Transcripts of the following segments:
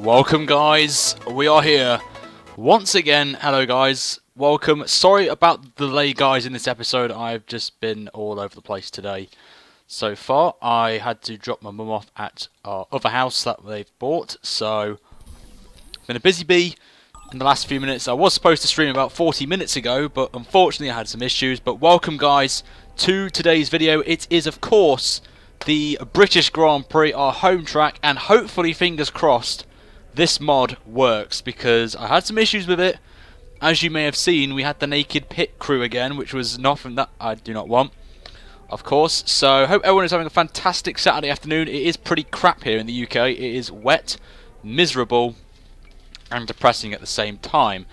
Welcome guys, we are here once again. Hello guys, welcome. Sorry about the delay guys in this episode. I've just been all over the place today. So far I had to drop my mum off at our other house that they've bought, so been a busy bee in the last few minutes. I was supposed to stream about 40 minutes ago, but unfortunately I had some issues. But welcome guys to today's video. It is of course the British Grand Prix, our home track, and hopefully, fingers crossed, this mod works, because I had some issues with it. As you may have seen, we had the naked pit crew again, which was nothing that I do not want, of course. So hope everyone is having a fantastic Saturday afternoon. It is pretty crap here in the UK. It is wet, miserable, and depressing at the same time.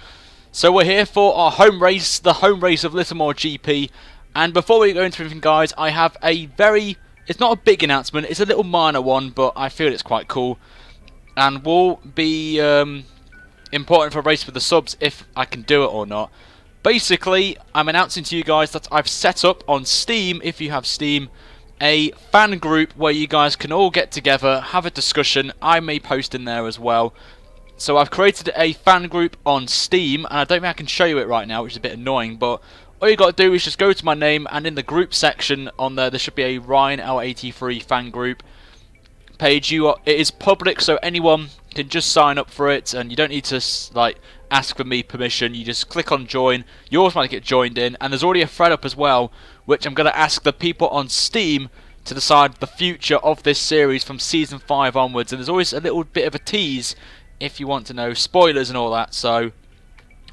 So we're here for our home race, the home race of Littlemore GP. And before we go into anything guys, I have a very, it's not a big announcement, it's a little minor one, but I feel it's quite cool. And will be important for a race with the subs if I can do it or not. Basically, I'm announcing to you guys that I've set up on Steam, if you have Steam, a fan group where you guys can all get together, have a discussion. I may post in there as well. So I've created a fan group on Steam, and I don't think I can show you it right now, which is a bit annoying, but all you got to do is just go to my name, and in the group section on there should be a Ryan L83 fan group page. It is public, so anyone can just sign up for it, and you don't need to like ask for me permission. You just click on join, you automatically get joined in, and there's already a thread up as well, which I'm going to ask the people on Steam to decide the future of this series from season 5 onwards. And there's always a little bit of a tease if you want to know spoilers and all that. So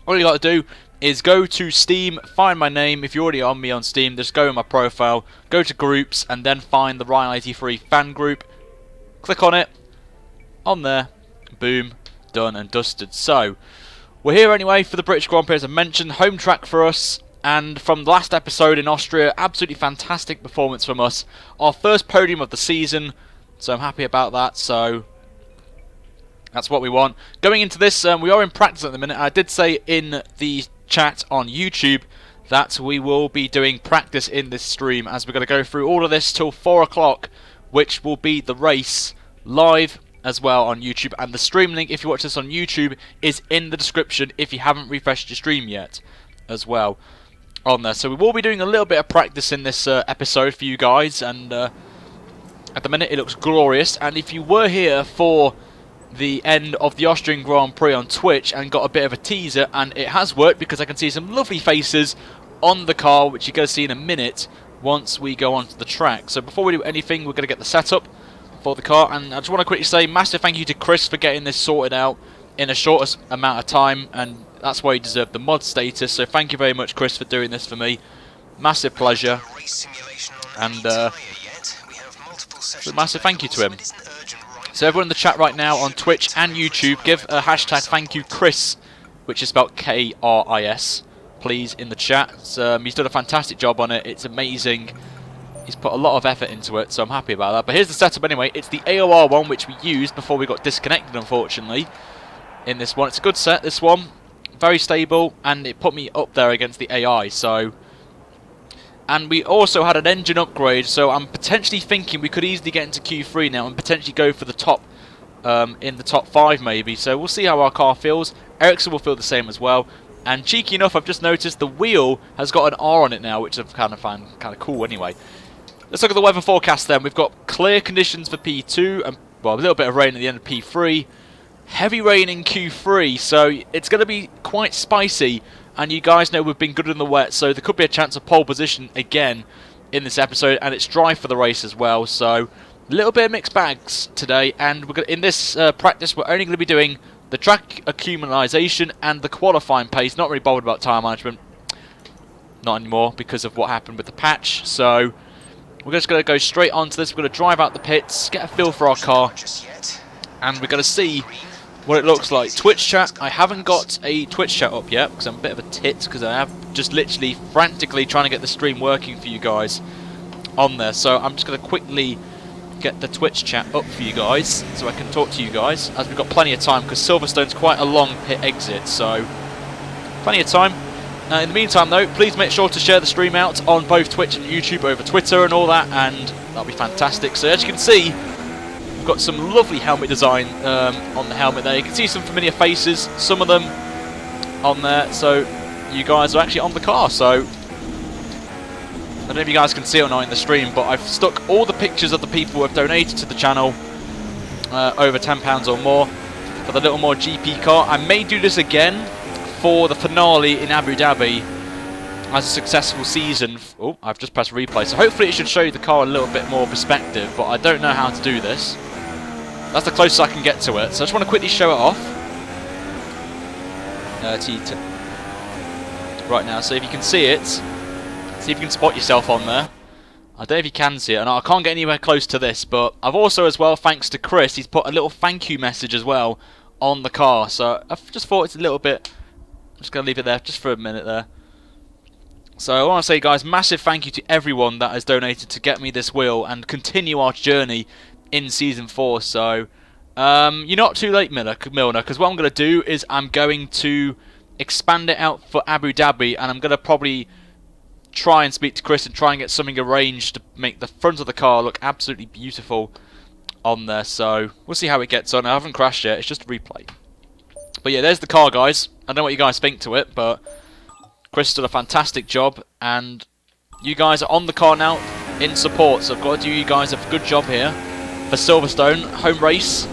all you got to do is go to Steam, find my name. If you're already on me on Steam, just go in my profile, go to groups, and then find the Ryan83 fan group. Click on it, on there, boom, done and dusted. So, we're here anyway for the British Grand Prix, as I mentioned, home track for us. And from the last episode in Austria, absolutely fantastic performance from us. Our first podium of the season, so I'm happy about that. So, that's what we want. Going into this, we are in practice at the minute. I did say in the chat on YouTube that we will be doing practice in this stream, as we're going to go through all of this till 4 o'clock. Which will be the race live as well on YouTube. And the stream link, if you watch this on YouTube, is in the description if you haven't refreshed your stream yet as well on there. So we will be doing a little bit of practice in this episode for you guys. And at the minute it looks glorious. And if you were here for the end of the Austrian Grand Prix on Twitch and got a bit of a teaser, and it has worked, because I can see some lovely faces on the car, which you're going to see in a minute once we go onto the track. So before we do anything, we're going to get the setup for the car. And I just want to quickly say massive thank you to Chris for getting this sorted out in a shortest amount of time, and that's why you deserve the mod status. So thank you very much, Chris, for doing this for me. Massive pleasure. And so massive thank you to him. So everyone in the chat right now on Twitch and YouTube, give a hashtag thank you Chris, which is spelled K-R-I-S. Please, in the chat. He's done a fantastic job on it. It's amazing. He's put a lot of effort into it, so I'm happy about that. But here's the setup anyway. It's the AOR one, which we used before we got disconnected, unfortunately, in this one. It's a good set, this one. Very stable, and it put me up there against the AI, so... And we also had an engine upgrade, so I'm potentially thinking we could easily get into Q3 now and potentially go for the top, in the top 5 maybe. So we'll see how our car feels. Ericsson will feel the same as well. And cheeky enough, I've just noticed the wheel has got an R on it now, which I've kind of found kind of cool anyway. Let's look at the weather forecast then. We've got clear conditions for P2, and well, a little bit of rain at the end of P3. Heavy rain in Q3, so it's going to be quite spicy. And you guys know we've been good in the wet, so there could be a chance of pole position again in this episode. And it's dry for the race as well, so a little bit of mixed bags today. And we're in this practice, we're only going to be doing the track accumulation and the qualifying pace. Not really bothered about time management. Not anymore because of what happened with the patch. So we're just going to go straight onto this. We're going to drive out the pits, get a feel for our car, and we're going to see what it looks like. Twitch chat. I haven't got a Twitch chat up yet because I'm a bit of a tit, because I have just literally frantically trying to get the stream working for you guys on there. So I'm just going to quickly get the Twitch chat up for you guys so I can talk to you guys, as we've got plenty of time, because Silverstone's quite a long pit exit, so plenty of time. In the meantime though, please make sure to share the stream out on both Twitch and YouTube over Twitter and all that, and that'll be fantastic. So as you can see, We've got some lovely helmet design on the helmet there. You can see some familiar faces, some of them on there. So you guys are actually on the car. So I don't know if you guys can see it or not in the stream, but I've stuck all the pictures of the people who have donated to the channel over £10 or more for the Little More GP car. I may do this again for the finale in Abu Dhabi as a successful season. Oh, I've just pressed replay, so hopefully it should show you the car a little bit more perspective, but I don't know how to do this. That's the closest I can get to it, so I just want to quickly show it off right now. So if you can see it, see if you can spot yourself on there. I don't know if you can see it, and I can't get anywhere close to this, but I've also as well, thanks to Chris, he's put a little thank you message as well on the car, so I've just thought it's a little bit, I'm just going to leave it there just for a minute there. So I want to say, guys, massive thank you to everyone that has donated to get me this wheel and continue our journey in Season 4, so you're not too late, Milner, because what I'm going to do is I'm going to expand it out for Abu Dhabi, and I'm going to probably try and speak to Chris and try and get something arranged to make the front of the car look absolutely beautiful on there. So we'll see how it gets on. I haven't crashed yet, it's just a replay. But yeah, there's the car, guys. I don't know what you guys think to it, but Chris did a fantastic job, and you guys are on the car now in support, so I've got to do you guys a good job here for Silverstone home race.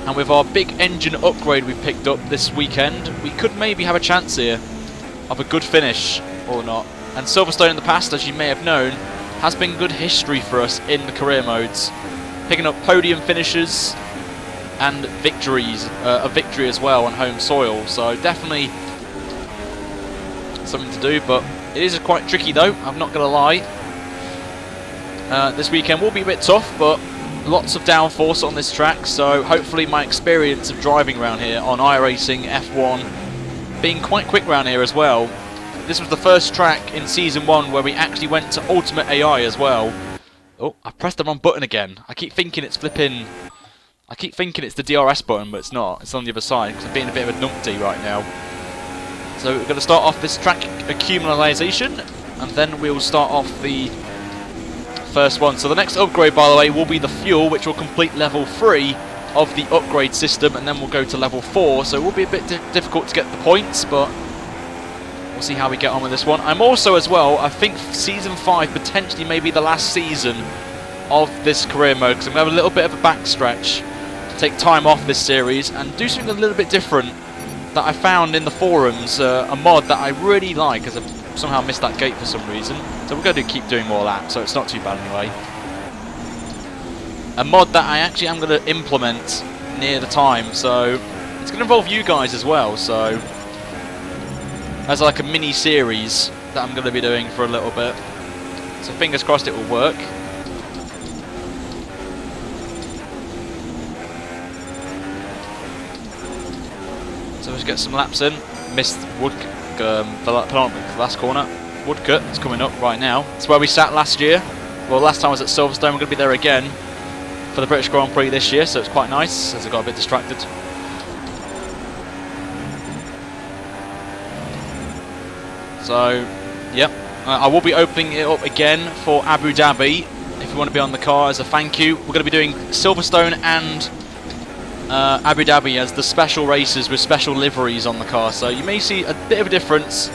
And with our big engine upgrade we picked up this weekend, we could maybe have a chance here of a good finish or not. And Silverstone in the past, as you may have known, has been good history for us in the career modes, picking up podium finishes and victories, a victory as well on home soil. So definitely something to do, but it is quite tricky though, I'm not going to lie. This weekend will be a bit tough, but lots of downforce on this track, so hopefully my experience of driving around here on iRacing, F1, being quite quick around here as well. This was the first track in Season 1 where we actually went to Ultimate AI as well. Oh, I pressed the wrong button again. I keep thinking it's flipping... I keep thinking it's the DRS button, but it's not. It's on the other side, because I'm being a bit of a numpty right now. So we're going to start off this track accumulation, and then we'll start off the first one. So the next upgrade, by the way, will be the fuel, which will complete level 3 of the upgrade system, and then we'll go to level 4. So it will be a bit difficult to get the points, but we'll see how we get on with this one. I'm also, as well, I think Season 5 potentially may be the last season of this career mode, because I'm going to have a little bit of a backstretch to take time off this series and do something a little bit different that I found in the forums, a mod that I really like, as I've somehow missed that gate for some reason. So we're going to keep doing more laps, so it's not too bad anyway. A mod that I actually am going to implement near the time, so it's going to involve you guys as well, so as like a mini series that I'm going to be doing for a little bit. So fingers crossed it will work. So let's get some laps in. Missed the last corner. Woodcut is coming up right now. It's where we sat last year. Well, last time I was at Silverstone. We're going to be there again for the British Grand Prix this year, so it's quite nice as I got a bit distracted. So, yep, I will be opening it up again for Abu Dhabi if you want to be on the car as a thank you. We're going to be doing Silverstone and Abu Dhabi as the special races with special liveries on the car. So you may see a bit of a difference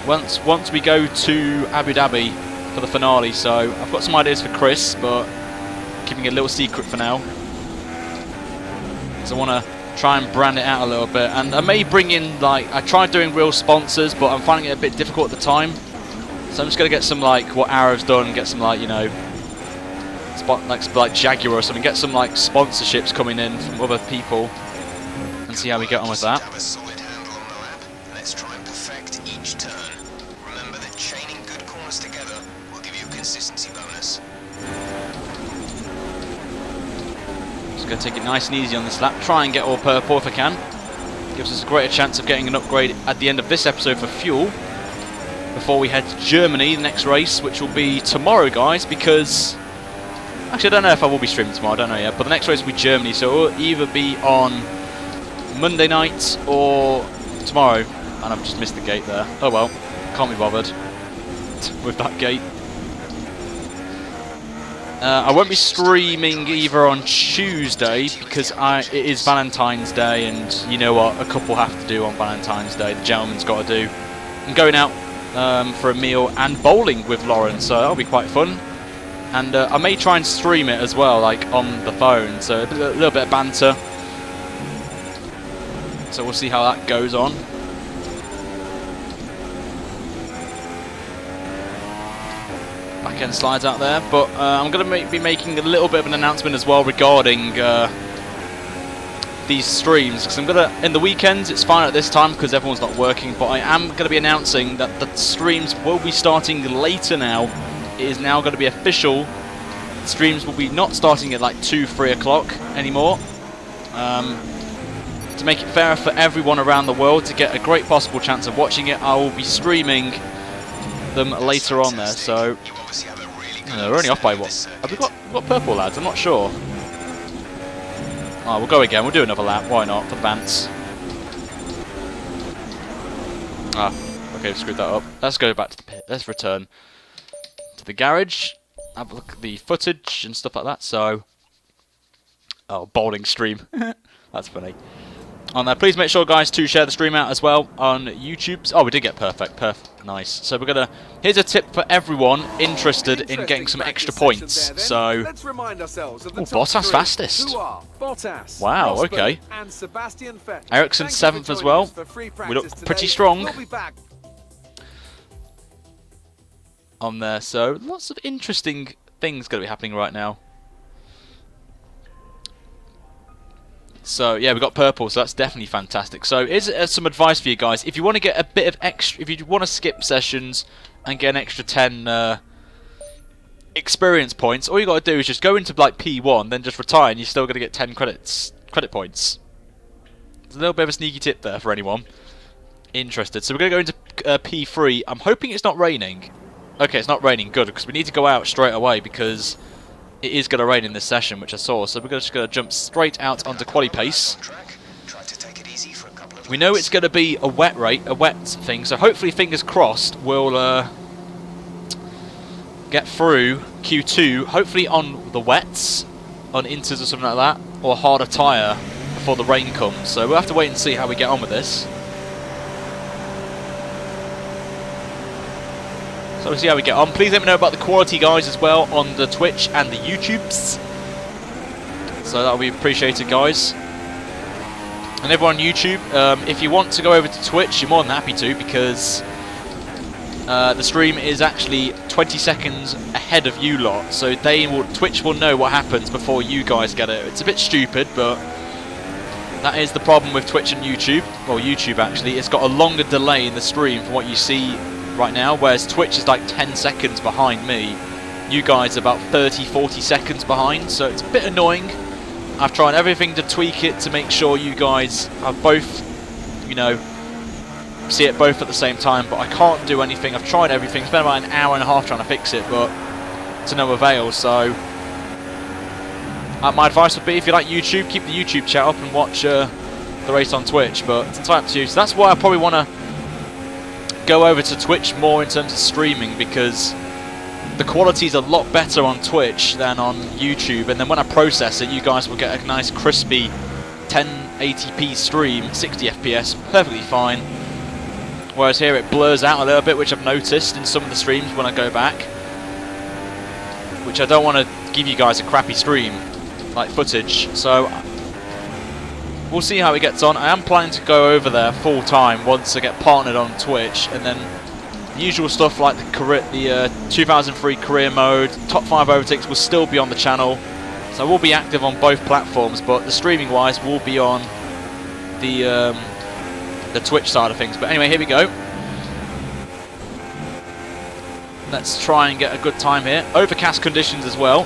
once we go to Abu Dhabi for the finale. So I've got some ideas for Chris, but keeping it a little secret for now. So I want to try and brand it out a little bit, and I may bring in, like, I tried doing real sponsors, but I'm finding it a bit difficult at the time, so I'm just going to get some, like, what Arrow's done, get some, like, you know, like Jaguar or something, get some, like, sponsorships coming in from other people, and see how we get on with that. Let's try and perfect each turn. Remember that chaining good corners together will give you a consistency bonus. Just going to take it nice and easy on this lap. Try and get all purple if I can. Gives us a greater chance of getting an upgrade at the end of this episode for fuel before we head to Germany, the next race, which will be tomorrow, guys, because... Actually, I don't know if I will be streaming tomorrow, I don't know yet, but the next race will be Germany, so it will either be on Monday night or tomorrow. And I've just missed the gate there. Oh well, can't be bothered with that gate. I won't be streaming either on Tuesday because it is Valentine's Day, and you know what a couple have to do on Valentine's Day. The gentleman's got to do. I'm going out for a meal and bowling with Lauren, so that'll be quite fun. And I may try and stream it as well, like on the phone, so a little bit of banter. So we'll see how that goes on. Back end slides out there, but I'm going to be making a little bit of an announcement as well regarding these streams, because I'm going to, in the weekends it's fine at this time because everyone's not working, but I am going to be announcing that the streams will be starting later now. It is now going to be official. The streams will be not starting at like 2-3 o'clock anymore. To make it fairer for everyone around the world to get a great possible chance of watching it, I will be streaming them later on there. So we're only off by what? Have we got purple, lads? I'm not sure. Oh, we'll go again. We'll do another lap. Why not? For the Bants. Ah, okay, we've screwed that up. Let's go back to the pit. Let's return to the garage. Have a look at the footage and stuff like that. So, oh, bowling stream. That's funny. On there, please make sure, guys, to share the stream out as well on YouTube. Oh, we did get perfect. Nice. So we're gonna. Here's a tip for everyone interested in getting some extra points. So, let's remind ourselves of the Bottas fastest. Wow. Okay. Ericsson 7th as well. We look pretty strong on there. So lots of interesting things going to be happening right now. So yeah, we got purple, so that's definitely fantastic. So here's some advice for you guys. If you want to get a bit of extra, if you want to skip sessions and get an extra 10 experience points, all you got to do is just go into like P1, then just retire, and you're still going to get 10 credit points. It's a little bit of a sneaky tip there for anyone interested. So we're going to go into P3. I'm hoping it's not raining. Okay, it's not raining. Good, because we need to go out straight away because it is going to rain in this session, which I saw, so we're just going to jump straight out onto quali pace. We know it's going to be a wet thing, so hopefully, fingers crossed, we'll get through Q2, hopefully on the wets, on inters or something like that, or a harder tyre before the rain comes. So we'll have to wait and see how we get on with this. So we'll see how we get on. Please let me know about the quality, guys, as well on the Twitch and the YouTubes. So that'll be appreciated, guys. And everyone on YouTube, if you want to go over to Twitch, you're more than happy to, because the stream is actually 20 seconds ahead of you lot. So Twitch will know what happens before you guys get it. It's a bit stupid, but that is the problem with Twitch and YouTube. Well, YouTube actually, it's got a longer delay in the stream from what you see right now, whereas Twitch is like 10 seconds behind me. You guys are about 30-40 seconds behind, so it's a bit annoying. I've tried everything to tweak it to make sure you guys are both, you know, see it both at the same time, but I can't do anything. I've tried everything. It's been about an hour and a half trying to fix it, but to no avail. So my advice would be, if you like YouTube, keep the YouTube chat up and watch the race on Twitch, but it's entirely up to you. So that's why I probably want to go over to Twitch more in terms of streaming, because the quality is a lot better on Twitch than on YouTube, and then when I process it, you guys will get a nice crispy 1080p stream, 60 FPS, perfectly fine. Whereas here it blurs out a little bit, which I've noticed in some of the streams when I go back, which I don't want to give you guys a crappy stream like footage. So we'll see how it gets on. I am planning to go over there full time once I get partnered on Twitch, and then usual stuff like the 2003 career mode, top 5 overtakes will still be on the channel. So we'll be active on both platforms, but the streaming wise will be on the Twitch side of things. But anyway, here we go. Let's try and get a good time here. Overcast conditions as well,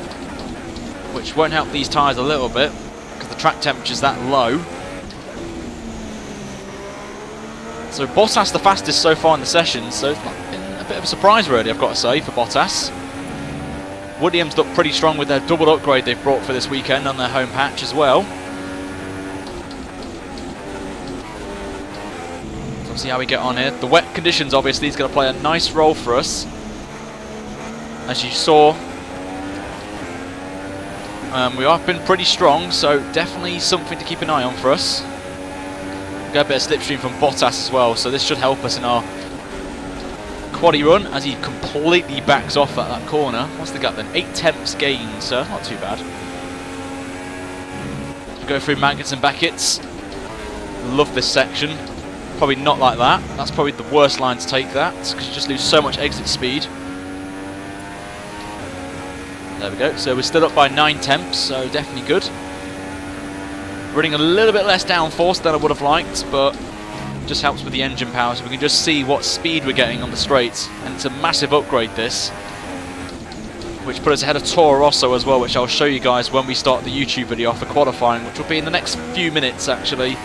which won't help these tyres a little bit because the track temperature's that low. So Bottas the fastest so far in the session, so it's been a bit of a surprise really, I've got to say, for Bottas. Williams look pretty strong with their double upgrade they've brought for this weekend on their home patch as well. So we'll see how we get on here. The wet conditions obviously is going to play a nice role for us. As you saw, We have been pretty strong, so definitely something to keep an eye on for us. Got a bit of slipstream from Bottas as well, so this should help us in our quaddy run as he completely backs off at that corner. What's the gap then? 8 tenths gain, so not too bad. Go through Maggots and Becketts. Love this section. Probably not like that. That's probably the worst line to take that, because you just lose so much exit speed. There we go. So we're still up by 9 tenths, so definitely good. Running a little bit less downforce than I would have liked, but it just helps with the engine power, so we can just see what speed we're getting on the straights. And it's a massive upgrade, this, which put us ahead of Toro Rosso as well, which I'll show you guys when we start the YouTube video for qualifying, which will be in the next few minutes actually.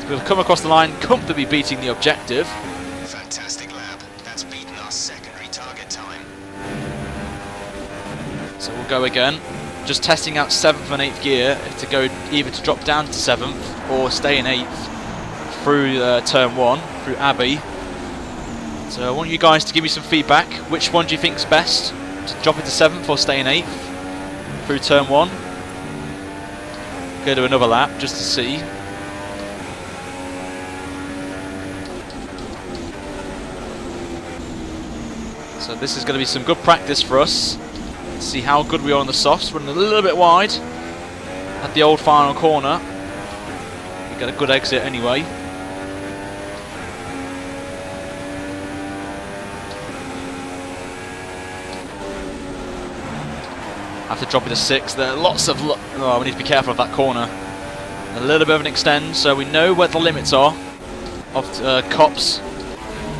So we'll come across the line comfortably beating the objective. Fantastic lap. That's beaten our secondary target time. So we'll go again. Just testing out 7th and 8th gear to go either to drop down to 7th or stay in 8th through turn 1, through Abbey. So I want you guys to give me some feedback. Which one do you think is best? To drop into 7th or stay in 8th through turn 1? Go to another lap just to see. So this is going to be some good practice for us. See how good we are on the softs. Running a little bit wide at the old final corner. We get a good exit anyway. Have to drop it to 6. There are lots of... oh, we need to be careful of that corner. A little bit of an extend, so we know where the limits are of cops. So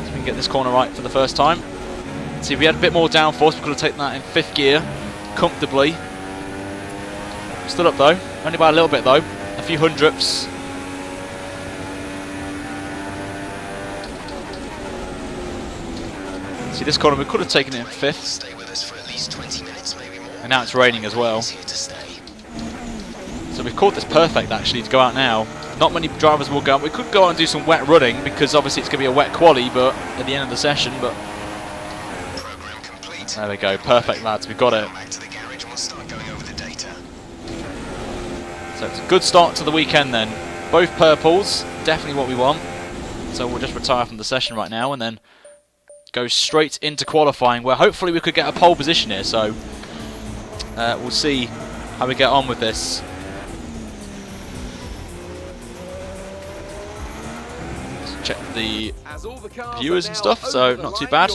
we can get this corner right for the first time. See, if we had a bit more downforce, we could have taken that in 5th gear comfortably. Still up though, only by a little bit though, a few hundredths. See, this corner we could have taken it in 5th. Stay with us for at least 20 minutes, maybe more. And now it's raining as well. Here to stay. So we've caught this perfect actually to go out now. Not many drivers will go out. We could go out and do some wet running because obviously it's going to be a wet quali, but at the end of the session, but there we go, perfect lads, we've got it. Back to the garage and we'll start going over the data. So it's a good start to the weekend then. Both purples, definitely what we want. So we'll just retire from the session right now and then go straight into qualifying, where hopefully we could get a pole position here. So we'll see how we get on with this. Check the viewers and stuff, so not too bad.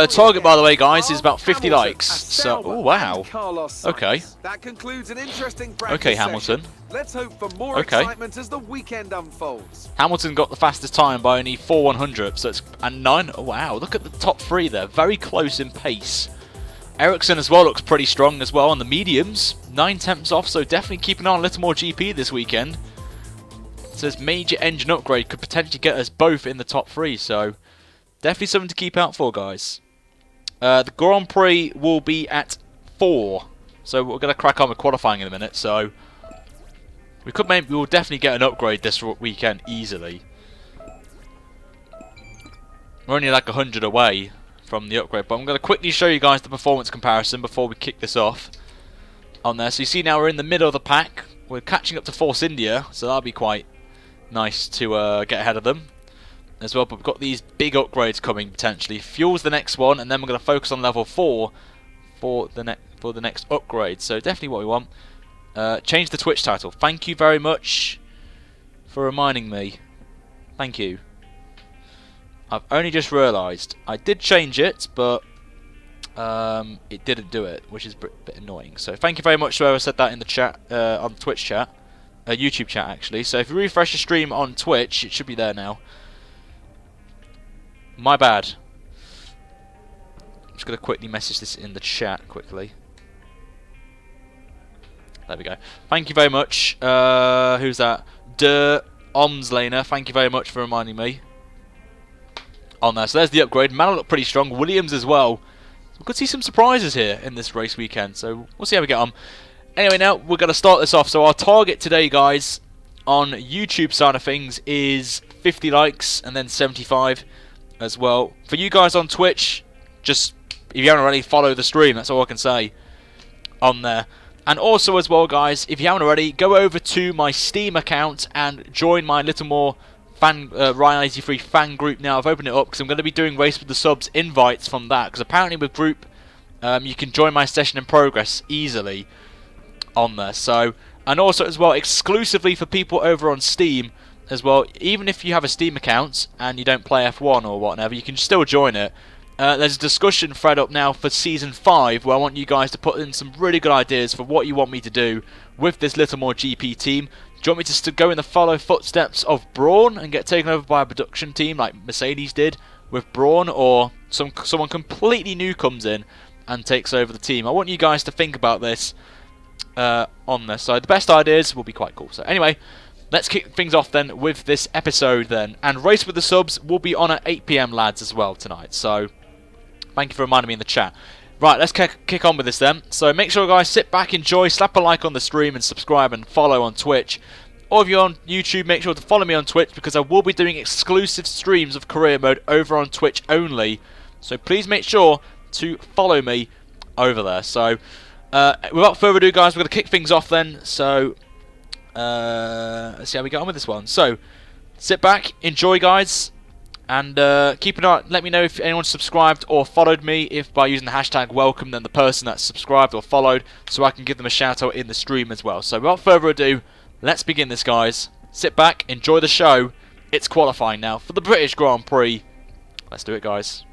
Target, by the way, guys, is about 50 likes. So, oh wow. Okay. Okay, Hamilton. Let's hope for more excitement as the weekend unfolds. Hamilton got the fastest time by only 4/100, so it's and 9. Oh, wow, look at the top 3 there, very close in pace. Ericsson as well looks pretty strong as well on the mediums, 9 tenths off, so definitely keep an eye on a little more GP this weekend. So this major engine upgrade could potentially get us both in the top 3, so definitely something to keep out for, guys. The Grand Prix will be at 4, so we're going to crack on with qualifying in a minute. So we'll definitely get an upgrade this weekend easily. We're only like 100 away from the upgrade, but I'm going to quickly show you guys the performance comparison before we kick this off on there. So you see now we're in the middle of the pack. We're catching up to Force India, so that'll be quite nice to get ahead of them as well. But we've got these big upgrades coming potentially. Fuel's the next one, and then we're going to focus on level 4 for the next upgrade. So definitely what we want. Change the Twitch title. Thank you very much for reminding me. Thank you. I've only just realised I did change it, but it didn't do it, which is a bit annoying. So thank you very much to whoever said that in the chat, on Twitch chat. YouTube chat actually. So if you refresh your stream on Twitch, it should be there now. My bad. I'm just going to quickly message this in the chat quickly. There we go. Thank you very much. Who's that? Der Omslaner. Thank you very much for reminding me on there. So there's the upgrade. Man looked pretty strong. Williams as well. So we could see some surprises here in this race weekend. So we'll see how we get on. Anyway, now we're going to start this off. So our target today, guys, on YouTube side of things is 50 likes and then 75 as well. For you guys on Twitch, just if you haven't already, follow the stream. That's all I can say on there. And also as well, guys, if you haven't already, go over to my Steam account and join my little more Ryan83 fan group now. I've opened it up because I'm going to be doing Race with the Subs invites from that, because apparently with group you can join my session in progress easily on there. So, and also as well, exclusively for people over on Steam as well, even if you have a Steam account and you don't play F1 or whatever, you can still join it. There's a discussion thread up now for Season 5 where I want you guys to put in some really good ideas for what you want me to do with this Little More GP team. Do you want me to go in the follow footsteps of Brawn and get taken over by a production team like Mercedes did with Brawn, or someone completely new comes in and takes over the team? I want you guys to think about this on this. So the best ideas will be quite cool. So anyway, let's kick things off then with this episode then. And Race with the Subs will be on at 8 PM, lads, as well tonight. So thank you for reminding me in the chat. Right, let's kick on with this then. So make sure, guys, sit back, enjoy, slap a like on the stream, and subscribe and follow on Twitch. Or if you're on YouTube, make sure to follow me on Twitch, because I will be doing exclusive streams of career mode over on Twitch only. So please make sure to follow me over there. So without further ado, guys, we're going to kick things off then. So let's see how we get on with this one. So sit back, enjoy, guys. And keep an eye. Let me know if anyone's subscribed or followed me, if by using the hashtag welcome, then the person that's subscribed or followed, so I can give them a shout out in the stream as well. So without further ado, let's begin this, guys. Sit back, enjoy the show. It's qualifying now for the British Grand Prix. Let's do it, guys.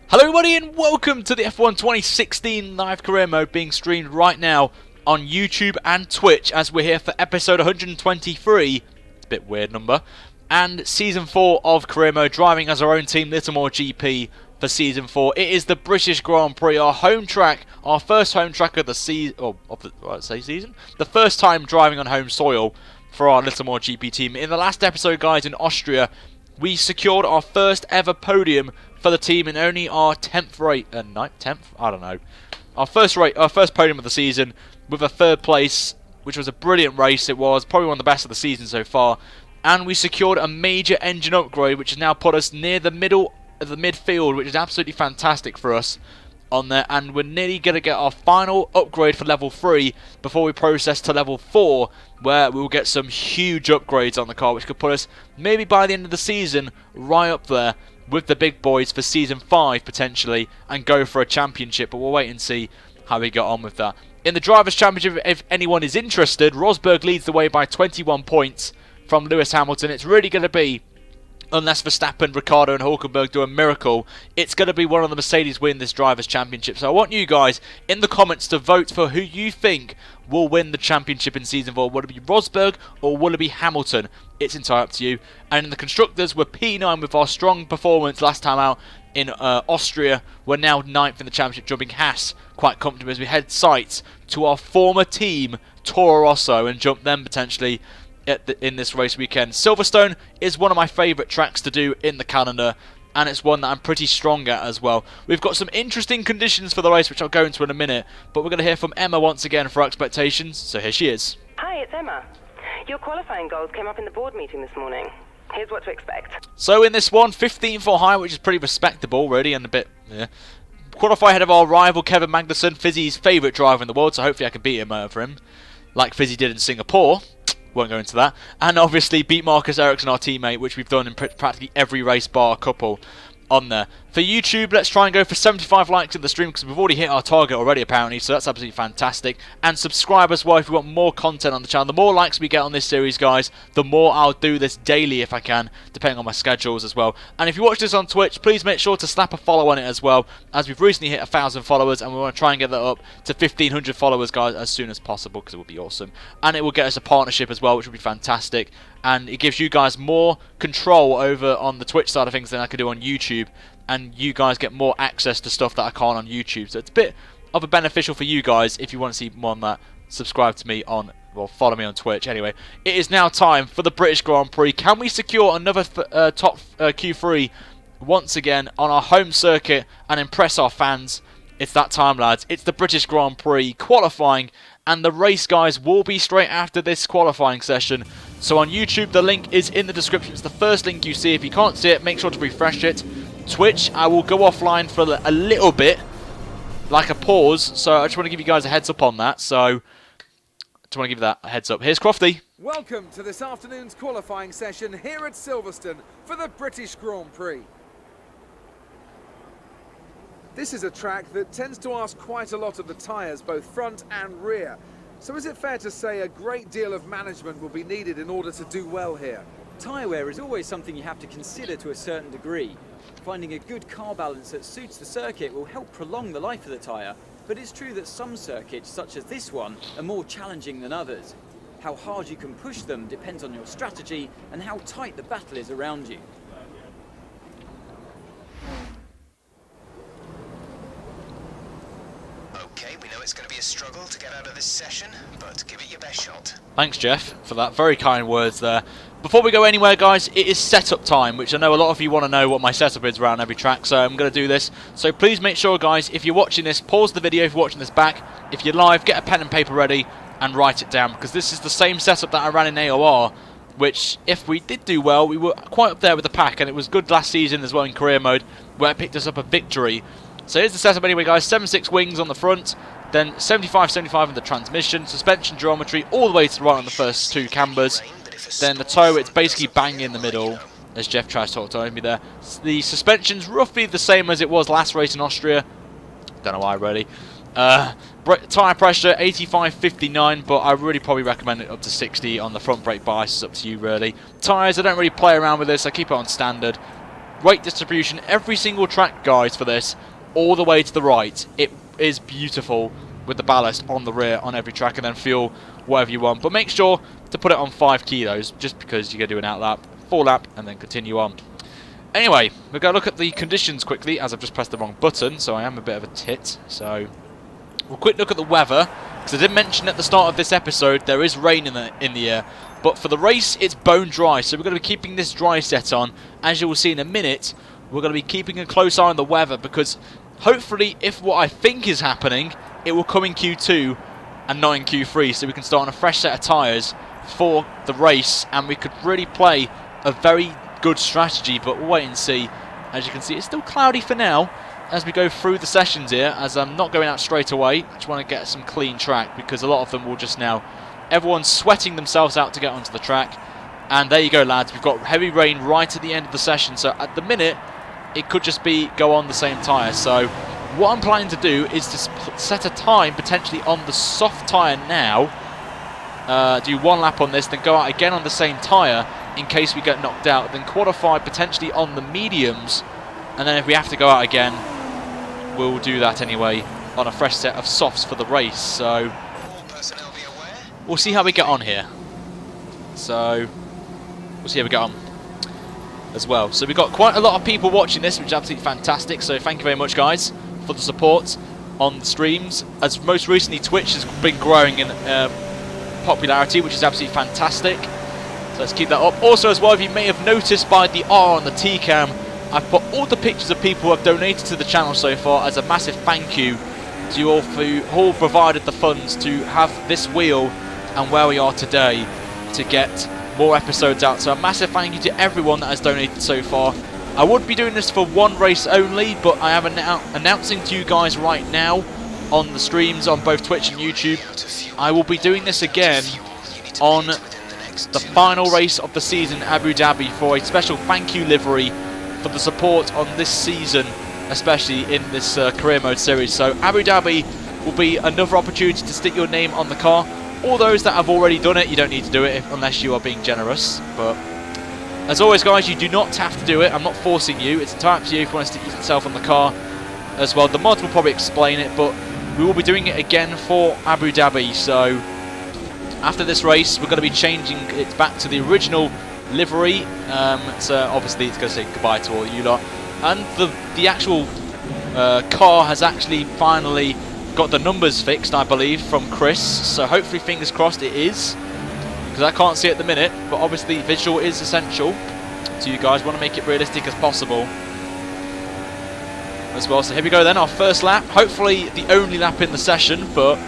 Hello everybody and welcome to the F1 2016 live career mode being streamed right now on YouTube and Twitch, as we're here for episode 123, it's a bit weird number, and season 4 of career mode, driving as our own team, Little More GP for season 4. It is the British Grand Prix, our home track, our first home track of the season, the first time driving on home soil for our Little More GP team. In the last episode, guys, in Austria, we secured our first ever podium for the team in only our 10th rate, 10th? I don't know. Our first podium of the season with a 3rd place, which was a brilliant race. It was probably one of the best of the season so far. And we secured a major engine upgrade, which has now put us near the middle of the midfield, which is absolutely fantastic for us on there. And we're nearly going to get our final upgrade for level 3 before we process to level 4, where we will get some huge upgrades on the car, which could put us maybe by the end of the season right up there with the big boys for season 5 potentially, and go for a championship. But we'll wait and see how we get on with that. In the Drivers' Championship, if anyone is interested, Rosberg leads the way by 21 points from Lewis Hamilton. It's really going to be, unless Verstappen, Ricciardo and Hulkenberg do a miracle, it's going to be one of the Mercedes win this Drivers' Championship. So I want you guys in the comments to vote for who you think will win the championship in season 4. Will it be Rosberg or will it be Hamilton? It's entirely up to you. And in the Constructors, we're P9 with our strong performance last time out in Austria. We're now 9th in the championship, jumping Haas quite comfortably as we head sights to our former team, Toro Rosso, and jump them potentially in this race weekend. Silverstone is one of my favourite tracks to do in the calendar, and it's one that I'm pretty strong at as well. We've got some interesting conditions for the race, which I'll go into in a minute, but we're going to hear from Emma once again for our expectations, so here she is. Hi, it's Emma. Your qualifying goals came up in the board meeting this morning. Here's what to expect. So in this one, 15 for high, which is pretty respectable, really, and a bit, yeah. Qualify ahead of our rival, Kevin Magnussen, Fizzy's favourite driver in the world, so hopefully I can beat him for him, like Fizzy did in Singapore. Won't go into that. And obviously beat Marcus Ericsson, our teammate, which we've done in practically every race bar a couple on there. For YouTube, let's try and go for 75 likes in the stream, because we've already hit our target already apparently, so that's absolutely fantastic. And subscribe as well if you want more content on the channel. The more likes we get on this series, guys, the more I'll do this daily if I can, depending on my schedules as well. And if you watch this on Twitch, please make sure to slap a follow on it as well, as we've recently hit 1,000 followers and we want to try and get that up to 1,500 followers, guys, as soon as possible, because it would be awesome. And it will get us a partnership as well, which would be fantastic. And it gives you guys more control over on the Twitch side of things than I could do on YouTube, and you guys get more access to stuff that I can't on YouTube. So it's a bit of a beneficial for you guys if you want to see more on that. Subscribe to me on, well, follow me on Twitch. Anyway, it is now time for the British Grand Prix. Can we secure another top Q3 once again on our home circuit and impress our fans It's that time, lads. It's the British Grand Prix qualifying, and the race, guys, will be straight after this qualifying session. So on YouTube, the link is in the description. It's the first link you see. If you can't see it, make sure to refresh it. Twitch, I will go offline for a little bit, like a pause. So I just want to give you guys a heads up on that. So I just want to give you that a heads up. Here's Crofty. Welcome to this afternoon's qualifying session here at Silverstone for the British Grand Prix. This is a track that tends to ask quite a lot of the tyres, both front and rear. So is it fair to say a great deal of management will be needed in order to do well here? Tyre wear is always something you have to consider to a certain degree. Finding a good car balance that suits the circuit will help prolong the life of the tyre, but it's true that some circuits, such as this one, are more challenging than others. How hard you can push them depends on your strategy and how tight the battle is around you. Okay, we know it's going to be a struggle to get out of this session, but give it your best shot. Thanks, Jeff, for that very kind words there. Before we go anywhere, guys, it is setup time, which I know a lot of you want to know what my setup is around every track, so I'm going to do this. So please make sure, guys, if you're watching this, pause the video if you're watching this back. If you're live, get a pen and paper ready and write it down, because this is the same setup that I ran in AOR, which, if we did do well, we were quite up there with the pack, and it was good last season as well in career mode, where it picked us up a victory. So here's the setup anyway, guys. 7.6 wings on the front, then 75-75 on the transmission, suspension geometry all the way to the right on the first two cambers. Then the toe, it's basically bang in the middle, as Jeff tries to talk to me there. The suspension's roughly the same as it was last race in Austria. Don't know why, really. Tyre pressure, 85-59, but I really probably recommend it up to 60 on the front brake bias. It's up to you, really. Tyres, I don't really play around with this. I keep it on standard. Weight distribution, every single track, guys, for this, all the way to the right. It is beautiful with the ballast on the rear on every track, and then fuel whatever you want. But make sure to put it on 5 kilos, just because you're going to do an out lap, 4 lap, and then continue on. Anyway, we're going to look at the conditions quickly, as I've just pressed the wrong button, so I am a bit of a tit. So we'll quick look at the weather, because I did mention at the start of this episode there is rain in the air. But for the race, it's bone dry, so we're going to be keeping this dry set on. As you will see in a minute, we're going to be keeping a close eye on the weather, because hopefully, if what I think is happening, it will come in Q2 and not in Q3, so we can start on a fresh set of tyres for the race, and we could really play a very good strategy, but we'll wait and see. As you can see, it's still cloudy for now as we go through the sessions here, as I'm not going out straight away. I just want to get some clean track, because a lot of them will just now... Everyone's sweating themselves out to get onto the track, and there you go, lads. We've got heavy rain right at the end of the session, so at the minute, it could just be go on the same tyre. So what I'm planning to do is to set a time potentially on the soft tyre now, do 1 lap on this, then go out again on the same tyre in case we get knocked out, then qualify potentially on the mediums, and then if we have to go out again, we'll do that anyway on a fresh set of softs for the race. So we'll see how we get on here. So we'll see how we get on as well. So we've got quite a lot of people watching this, which is absolutely fantastic, so thank you very much, guys, for the support on the streams. As most recently, Twitch has been growing in popularity, which is absolutely fantastic, so let's keep that up. Also as well, if you may have noticed by the R on the T-cam, I've put all the pictures of people who have donated to the channel so far as a massive thank you to you all who all provided the funds to have this wheel and where we are today to get more episodes out. So a massive thank you to everyone that has donated so far. I would be doing this for one race only, but I am announcing to you guys right now on the streams on both Twitch and YouTube, I will be doing this again on the final race of the season, Abu Dhabi, for a special thank you livery for the support on this season, especially in this career mode series. So Abu Dhabi will be another opportunity to stick your name on the car. All those that have already done it, you don't need to do it unless you are being generous. But as always, guys, you do not have to do it. I'm not forcing you. It's entirely up to you if you want to stick yourself on the car as well. The mods will probably explain it, but we will be doing it again for Abu Dhabi. So after this race, we're going to be changing it back to the original livery. So obviously it's going to say goodbye to all you lot. And the actual car has actually finally got the numbers fixed, I believe, from Chris. So hopefully, fingers crossed, it is, because I can't see it at the minute. But obviously visual is essential, so you guys want to make it realistic as possible. as well. So here we go then, our first lap. Hopefully the only lap in the session, but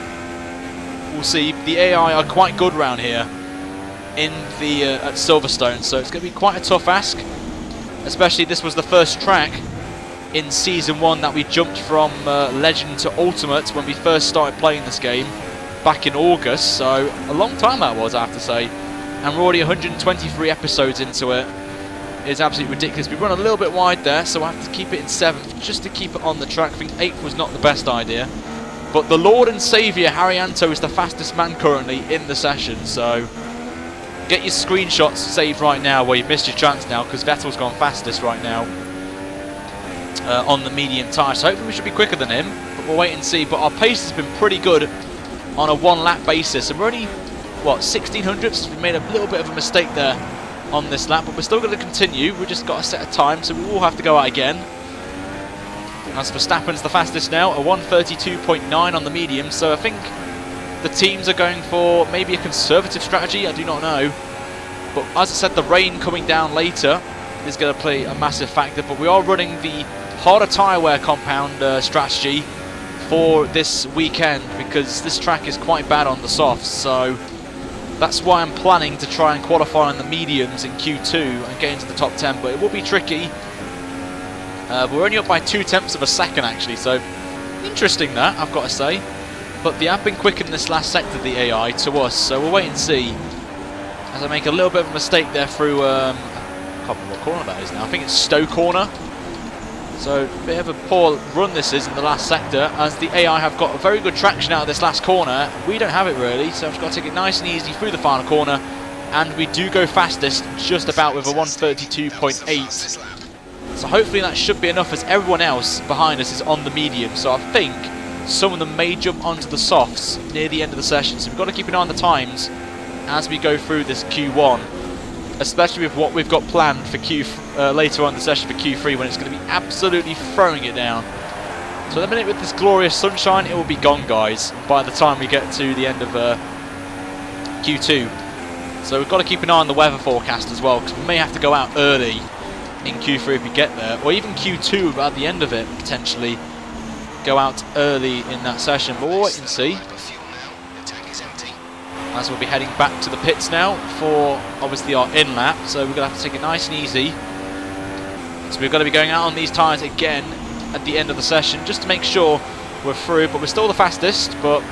we'll see. The AI are quite good around here in the at Silverstone, so it's going to be quite a tough ask. Especially this was the first track in Season 1 that we jumped from Legend to Ultimate when we first started playing this game back in August, so a long time that was, I have to say. And we're already 123 episodes into it. It's absolutely ridiculous. We run a little bit wide there, so I have to keep it in 7th just to keep it on the track. I think 8th was not the best idea. But the Lord and Saviour, Haryanto, is the fastest man currently in the session, so get your screenshots saved right now where you've missed your chance now, because Vettel's gone fastest right now on the medium tyre. So hopefully we should be quicker than him, but we'll wait and see. But our pace has been pretty good on a one-lap basis, and we're only, what, 1600ths? We made a little bit of a mistake there on this lap, but we're still going to continue. We've just got a set of time, so we will have to go out again. As Verstappen's the fastest now, a 132.9 on the medium, so I think the teams are going for maybe a conservative strategy, I do not know. But as I said, the rain coming down later is going to play a massive factor, but we are running the harder tyre wear compound strategy for this weekend, because this track is quite bad on the softs, so that's why I'm planning to try and qualify on the mediums in Q2 and get into the top 10, but it will be tricky. We're only up by 0.2 of a second actually, so interesting that, I've got to say. But they have been quick in this last sector, the AI, to us, so we'll wait and see. As I make a little bit of a mistake there through, I can't remember what corner that is now, I think it's Stowe corner. So a bit of a poor run this is in the last sector, as the AI have got a very good traction out of this last corner. We don't have it really, so I've just got to take it nice and easy through the final corner. And we do go fastest, just about with a 132.8. So hopefully that should be enough, as everyone else behind us is on the medium. So I think some of them may jump onto the softs near the end of the session. So we've got to keep an eye on the times as we go through this Q1, especially with what we've got planned for later on in the session for Q3, when it's going to be absolutely throwing it down. So the minute with this glorious sunshine, it will be gone, guys, by the time we get to the end of Q2. So we've got to keep an eye on the weather forecast as well, because we may have to go out early in Q3 if we get there, or even Q2 at the end of it, potentially go out early in that session, but we'll wait and see. As we'll be heading back to the pits now for obviously our in lap, so we're going to have to take it nice and easy. So we've got to be going out on these tyres again at the end of the session just to make sure we're through, but we're still the fastest. But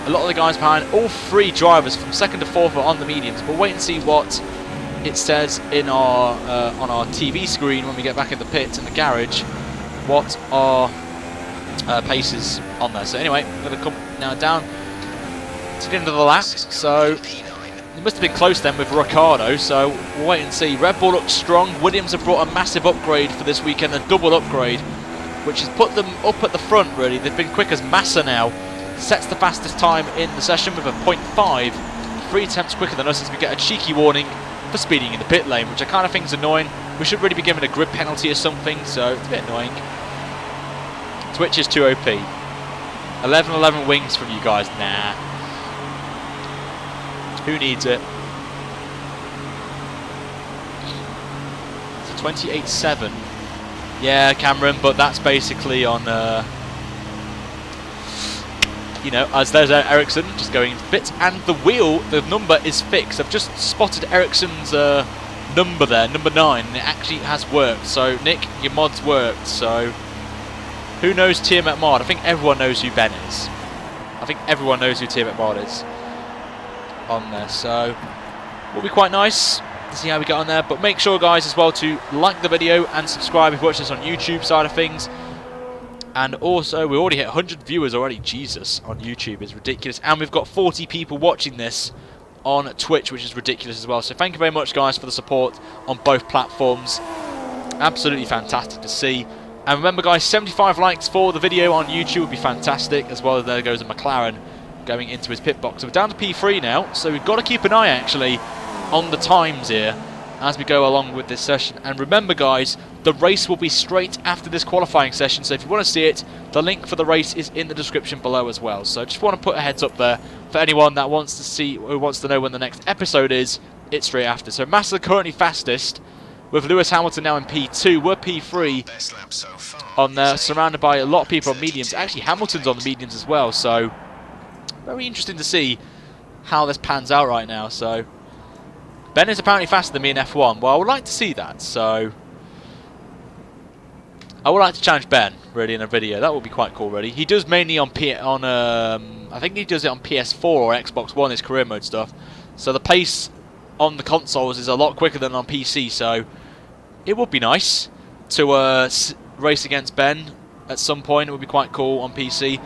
a lot of the guys behind, all three drivers from 2nd to 4th, are on the mediums. We'll wait and see what it says in our on our TV screen when we get back in the pit in the garage, what our paces on there. So anyway, I'm going to come now down to the end of the lap. So it must have been close then with Ricciardo, so we'll wait and see. Red Bull looks strong. Williams have brought a massive upgrade for this weekend, a double upgrade, which has put them up at the front really. They've been quick as Massa now sets the fastest time in the session with a 0.5, 3 attempts quicker than us, as we get a cheeky warning for speeding in the pit lane, which I kind of think is annoying. We should really be given a grid penalty or something, so it's a bit annoying. Twitch is too OP. 11 wings from you guys, nah. Who needs it? It's a 28.7. Yeah, Cameron, but that's basically on, you know, as there's Ericsson just going into bits, and the wheel, the number is fixed. I've just spotted Ericsson's number there, number 9, and it actually has worked. So, Nick, your mod's worked, so who knows Tiamat Mod? I think everyone knows who Ben is. I think everyone knows who Tiamat Mod is on there, so will be quite nice to see how we get on there. But make sure, guys, as well to like the video and subscribe if you watch this on YouTube side of things. And also, we already hit 100 viewers already. Jesus, on YouTube is ridiculous. And we've got 40 people watching this on Twitch, which is ridiculous as well. So thank you very much, guys, for the support on both platforms. Absolutely fantastic to see. And remember, guys, 75 likes for the video on YouTube would be fantastic, as well as there goes a McLaren going into his pit box. So we're down to P3 now, so we've got to keep an eye, actually, on the times here as we go along with this session. And remember, guys, the race will be straight after this qualifying session, so if you want to see it, the link for the race is in the description below as well. So I just want to put a heads up there for anyone that wants to see, who wants to know when the next episode is. It's straight after. So Massa currently fastest with Lewis Hamilton now in P2. We're P3 Best lap so far. on there, surrounded by a lot of people on mediums. Actually, Hamilton's on the mediums as well, so very interesting to see how this pans out right now. So Ben is apparently faster than me in F1. Well, I would like to see that, so I would like to challenge Ben really in a video. That would be quite cool, really. He does mainly on I think he does it on PS4 or Xbox One, his career mode stuff. So the pace on the consoles is a lot quicker than on PC. So it would be nice to race against Ben at some point. It would be quite cool on PC.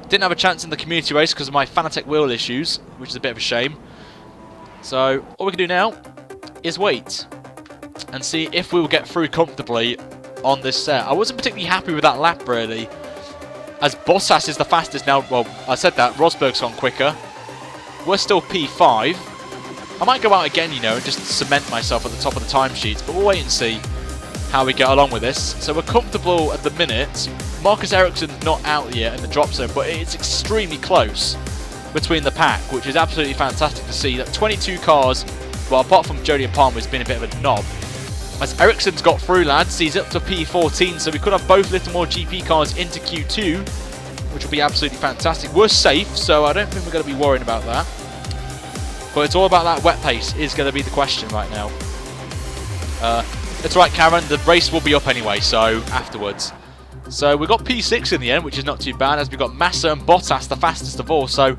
Didn't have a chance in the community race because of my Fanatec wheel issues, which is a bit of a shame. So all we can do now is wait and see if we will get through comfortably on this set. I wasn't particularly happy with that lap, really, as Bottas is the fastest now. Well, I said that. Rosberg's gone quicker. We're still P5. I might go out again, you know, and just cement myself at the top of the timesheets, but we'll wait and see how we get along with this. So we're comfortable at the minute. Marcus Ericsson's not out yet in the drop zone, but it's extremely close between the pack, which is absolutely fantastic to see. That 22 cars, well, apart from Jody and Palmer, has been a bit of a knob. As Ericsson's got through, lads, he's up to P14, so we could have both little more GP cars into Q2, which will be absolutely fantastic. We're safe, so I don't think we're going to be worrying about that. But it's all about that wet pace is going to be the question right now. It's right, Karen, the race will be up anyway, so afterwards. So we got P6 in the end, which is not too bad, as we got Massa and Bottas the fastest of all. So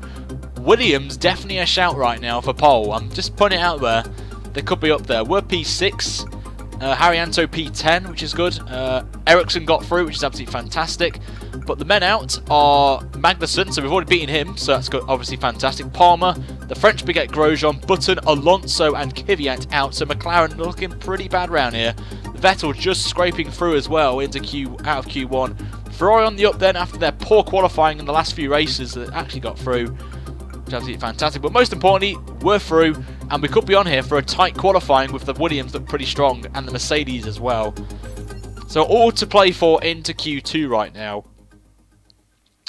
Williams definitely a shout right now for pole. I'm just putting it out there. They could be up there. We're P6. Haryanto P10, which is good. Ericsson got through, which is absolutely fantastic. But the men out are Magnussen, so we've already beaten him, so that's good, obviously fantastic. Palmer, the French Baguette Grosjean, Button, Alonso and Kvyat out, so McLaren looking pretty bad round here. Vettel just scraping through as well into out of Q1. Ferrari on the up then after their poor qualifying in the last few races that actually got through, which is absolutely fantastic. But most importantly, we're through, and we could be on here for a tight qualifying with the Williams look pretty strong, and the Mercedes as well. So all to play for into Q2 right now.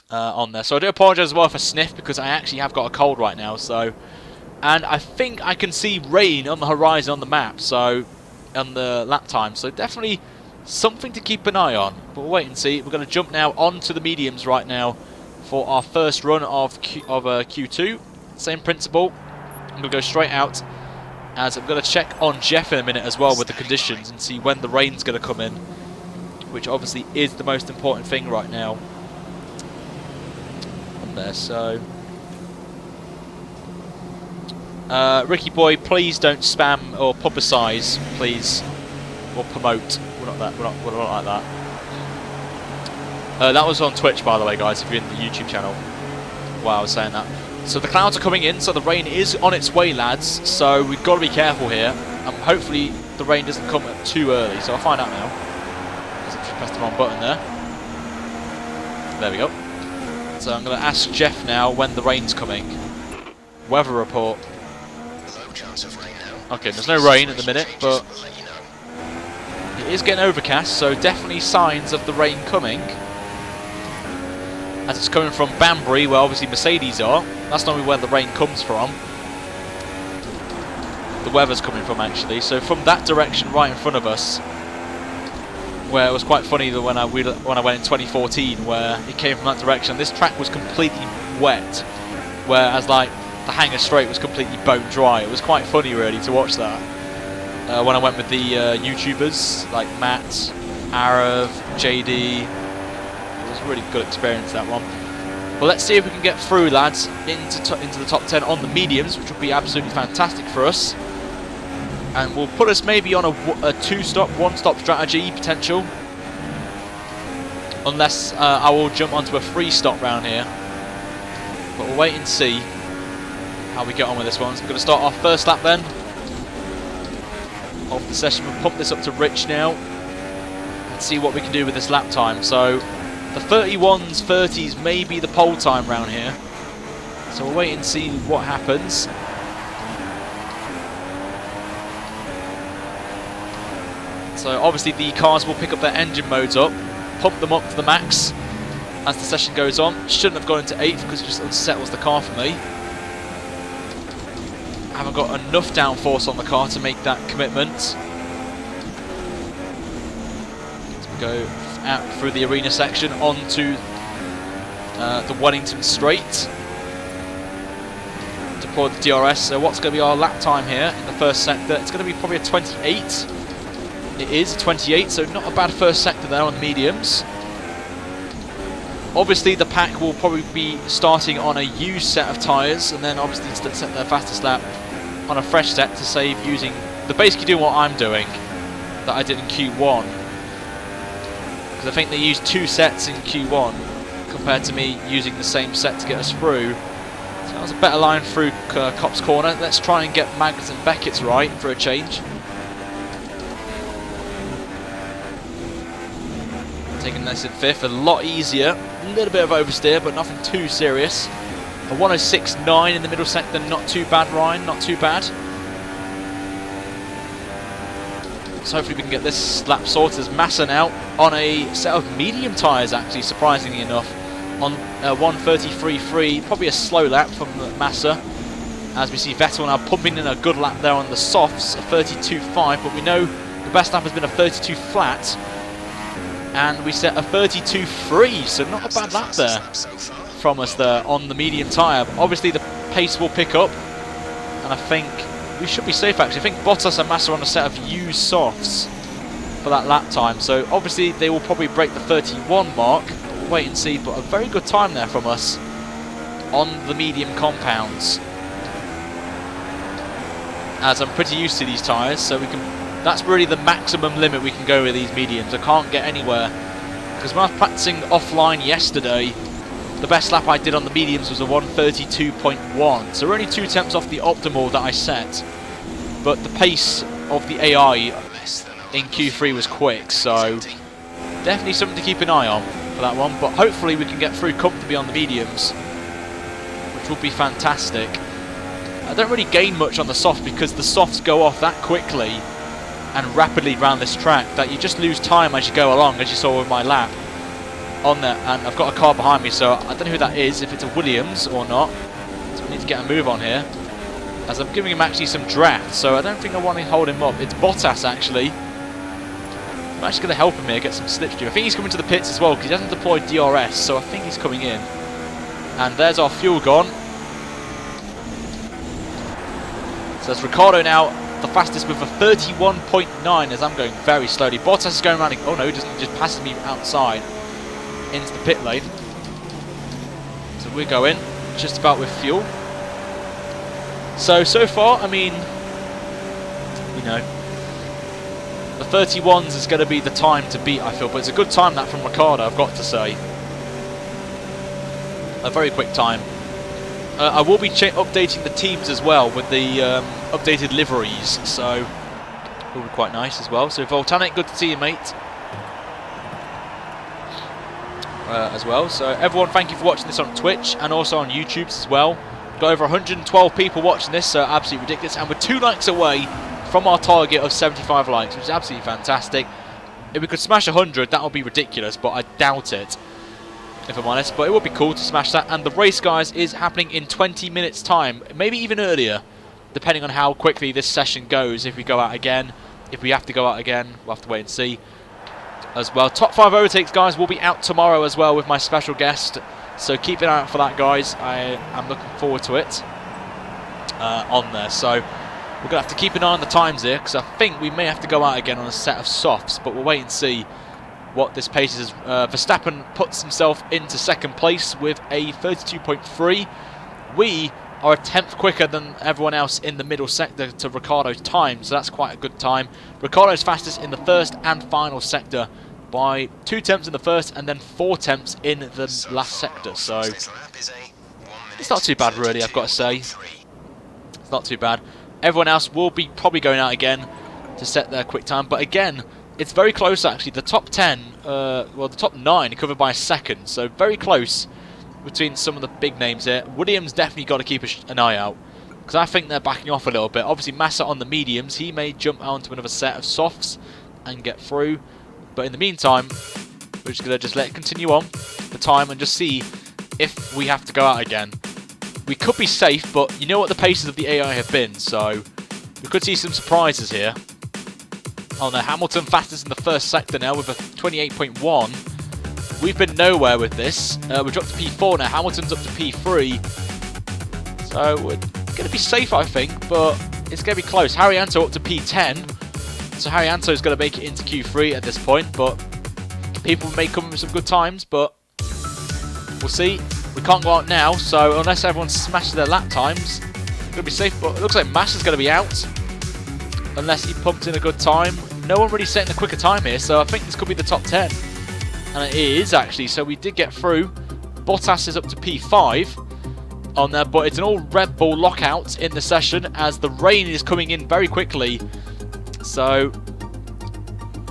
On there. So I do apologise as well for sniff, because I actually have got a cold right now. So, and I think I can see rain on the horizon on the map, so on the lap time. So definitely something to keep an eye on. But we'll wait and see. We're going to jump now onto the mediums right now for our first run of Q2. Same principle. I'm going to go straight out, as I'm going to check on Jeff in a minute as well with the conditions and see when the rain's going to come in, which obviously is the most important thing right now. There, so Ricky boy, please don't spam or publicise, please, or promote. We're not like that. That was on Twitch, by the way, guys, if you're in the YouTube channel. Wow, I was saying that. So the clouds are coming in, so the rain is on its way, lads, so we've got to be careful here. Hopefully the rain doesn't come too early, so I'll find out now, because I've just pressed the wrong button there. There we go. So I'm going to ask Jeff now when the rain's coming. Weather report. Low chance of rain now. Okay, there's no rain at the minute, but it is getting overcast, so definitely signs of the rain coming. As it's coming from Banbury, where obviously Mercedes are. That's normally where the rain comes from. The weather's coming from, actually. So from that direction right in front of us, where it was quite funny that when I went in 2014, where it came from that direction, this track was completely wet, whereas like the Hangar Straight was completely bone dry. It was quite funny really to watch that. When I went with the YouTubers like Matt, Arav, JD, it was a really good experience, that one. But let's see if we can get through, lads, into the top 10 on the mediums, which would be absolutely fantastic for us. And will put us maybe on a two-stop, one-stop strategy potential. Unless I will jump onto a three-stop round here. But we'll wait and see how we get on with this one. So we're going to start our first lap then of the session. We'll pump this up to Rich now and see what we can do with this lap time. So the 31s, 30s may be the pole time round here. So we'll wait and see what happens. So obviously the cars will pick up their engine modes up, pump them up to the max as the session goes on. Shouldn't have gone into 8th because it just unsettles the car for me. I haven't got enough downforce on the car to make that commitment. Go out through the arena section onto the Wellington Straight. Deploy the DRS. So what's going to be our lap time here in the first sector? It's going to be probably a 28. It is a 28, so not a bad first sector there on the mediums. Obviously the pack will probably be starting on a used set of tyres, and then obviously set their fastest lap on a fresh set to save using... They're basically doing what I'm doing, that I did in Q1. Because I think they used 2 sets in Q1 compared to me using the same set to get us through. So that was a better line through Cop's Corner. Let's try and get Mags and Beckett's right for a change. Taking this in 5th, a lot easier. A little bit of oversteer, but nothing too serious. A 106.9 in the middle sector, not too bad, Ryan, not too bad. So hopefully we can get this lap sorted as Massa now on a set of medium tyres, actually, surprisingly enough. On 133.3, probably a slow lap from Massa. As we see Vettel now pumping in a good lap there on the softs, a 32.5, but we know the best lap has been a 32 flat. And we set a 32.3, so not a bad lap there from us there on the medium tyre. But obviously the pace will pick up, and I think we should be safe actually. I think Bottas and Massa are on a set of used softs for that lap time, so obviously they will probably break the 31 mark. We'll wait and see, but a very good time there from us on the medium compounds. As I'm pretty used to these tyres, so we can... That's really the maximum limit we can go with these mediums. I can't get anywhere. Because when I was practicing offline yesterday, the best lap I did on the mediums was a 132.1. So we're only 2 tenths off the optimal that I set. But the pace of the AI in Q3 was quick, so definitely something to keep an eye on for that one. But hopefully we can get through comfortably on the mediums, which will be fantastic. I don't really gain much on the soft because the softs go off that quickly and rapidly around this track that you just lose time as you go along, as you saw with my lap on there. And I've got a car behind me, so I don't know who that is, if it's a Williams or not. So we need to get a move on here, as I'm giving him actually some draft, so I don't think I want to hold him up. It's Bottas actually. I'm actually going to help him here get some slipstream. I think he's coming to the pits as well because he hasn't deployed DRS, so I think he's coming in. And there's our fuel gone. So it's Ricciardo now the fastest with a 31.9 as I'm going very slowly. Bottas is going around. Oh no, he doesn't, he just passes me outside into the pit lane. So we're going just about with fuel. So far, I mean, you know, the 31s is going to be the time to beat, I feel. But it's a good time that from Ricciardo, I've got to say. A very quick time. I will be updating the teams as well with the updated liveries, so will be quite nice as well. So Voltanic, good to see you, mate. As well. So everyone, thank you for watching this on Twitch and also on YouTube as well. Got over 112 people watching this, so absolutely ridiculous. And we're 2 likes away from our target of 75 likes, which is absolutely fantastic. If we could smash 100, that would be ridiculous, but I doubt it, if I'm honest. But it would be cool to smash that. And the race, guys, is happening in 20 minutes time, maybe even earlier, depending on how quickly this session goes. If we go out again, if we have to go out again, we'll have to wait and see as well. Top 5 overtakes, guys, will be out tomorrow as well with my special guest, so keep an eye out for that, guys. I am looking forward to it on there. So we're going to have to keep an eye on the times here, because I think we may have to go out again on a set of softs, but we'll wait and see what this pace is. Verstappen puts himself into 2nd place with a 32.3. We are a 10th quicker than everyone else in the middle sector to Ricciardo's time, so that's quite a good time. Ricciardo's fastest in the 1st and final sector by 2 tenths in the 1st and then 4 tenths in the last sector, so it's not too bad really, I've got to say. It's not too bad. Everyone else will be probably going out again to set their quick time, but again, it's very close actually. The top 10, well, the top 9 are covered by a second, so very close between some of the big names here. Williams definitely got to keep an eye out, because I think they're backing off a little bit. Obviously Massa on the mediums, he may jump onto another set of softs and get through, but in the meantime we're just going to just let it continue on the time and just see if we have to go out again. We could be safe, but you know what the paces of the AI have been, so we could see some surprises here. Oh no, Hamilton fastest in the first sector now with a 28.1. We've been nowhere with this. We've dropped to P4 now. Hamilton's up to P3. So we're going to be safe, I think, but it's going to be close. Haryanto up to P10. So Haryanto is going to make it into Q3 at this point, but people may come with some good times, but we'll see. We can't go out now, so unless everyone smashes their lap times, it's going to be safe. But it looks like Mash is going to be out, unless he pumped in a good time. No one really setting a quicker time here, so I think this could be the top 10. And it is, actually, so we did get through. Bottas is up to P5 on there, but it's an all Red Bull lockout in the session as the rain is coming in very quickly. So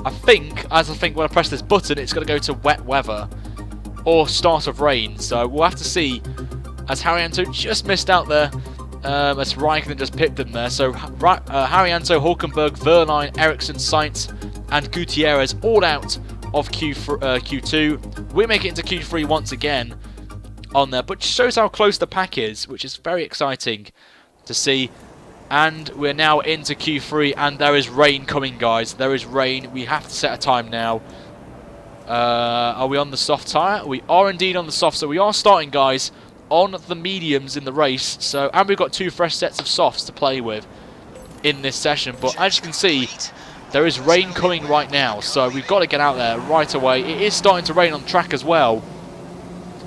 I think when I press this button, it's going to go to wet weather or start of rain. So we'll have to see, as Haryanto just missed out there, as Raikkonen just pipped him there. So Haryanto, Hulkenberg, Verline, Ericsson, Sainz and Gutierrez all out of Q2. We make it into Q3 once again on there, but shows how close the pack is, which is very exciting to see. And we're now into Q3, and there is rain coming, guys. There is rain. We have to set a time now. Are we on the soft tyre? We are indeed on the soft, so we are starting, guys, on the mediums in the race. So, and we've got 2 fresh sets of softs to play with in this session. But as you can see, there is rain coming right now, so we've got to get out there right away. It is starting to rain on the track as well,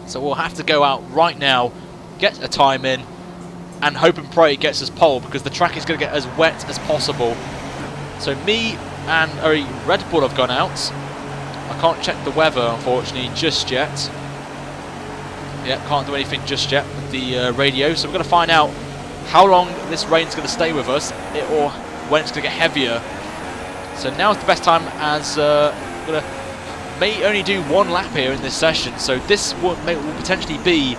so we'll have to go out right now, get a time in, and hope and pray it gets us pole, because the track is going to get as wet as possible. So me and Red Bull have gone out. I can't check the weather, unfortunately, just yet. Yeah, can't do anything just yet with the radio, so we're going to find out how long this rain's going to stay with us, or when it's going to get heavier. So now's the best time, as we're going to may only do 1 lap here in this session, so this will potentially be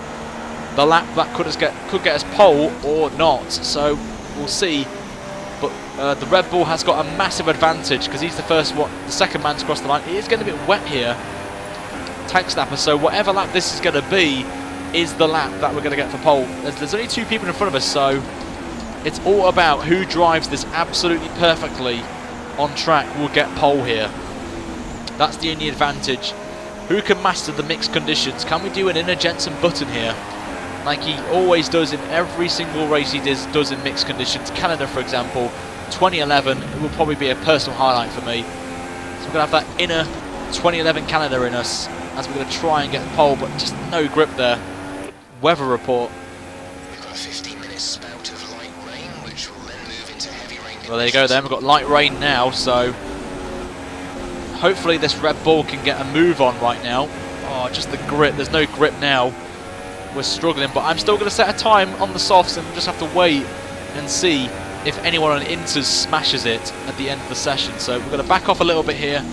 the lap that could get us pole or not. So we'll see. But the Red Bull has got a massive advantage because he's the second man to cross the line. It is getting a bit wet here, tank snapper. So whatever lap this is going to be is the lap that we're going to get for pole. There's only 2 people in front of us, so it's all about who drives this absolutely perfectly on track will get pole here. That's the only advantage. Who can master the mixed conditions? Can we do an inner Jensen button here, like he always does in every single race he does in mixed conditions? Canada, for example, 2011, it will probably be a personal highlight for me. So we're going to have that inner 2011 Canada in us, as we're going to try and get pole, but just no grip there. Weather report. We've got a 15-minute spout of light rain, which will then move into heavy rain. Well, there you go then. We've got light rain now, so hopefully this Red Bull can get a move on right now. Oh, just the grip. There's no grip now. We're struggling, but I'm still going to set a time on the softs and just have to wait and see if anyone on Inters smashes it at the end of the session. So we're going to back off a little bit here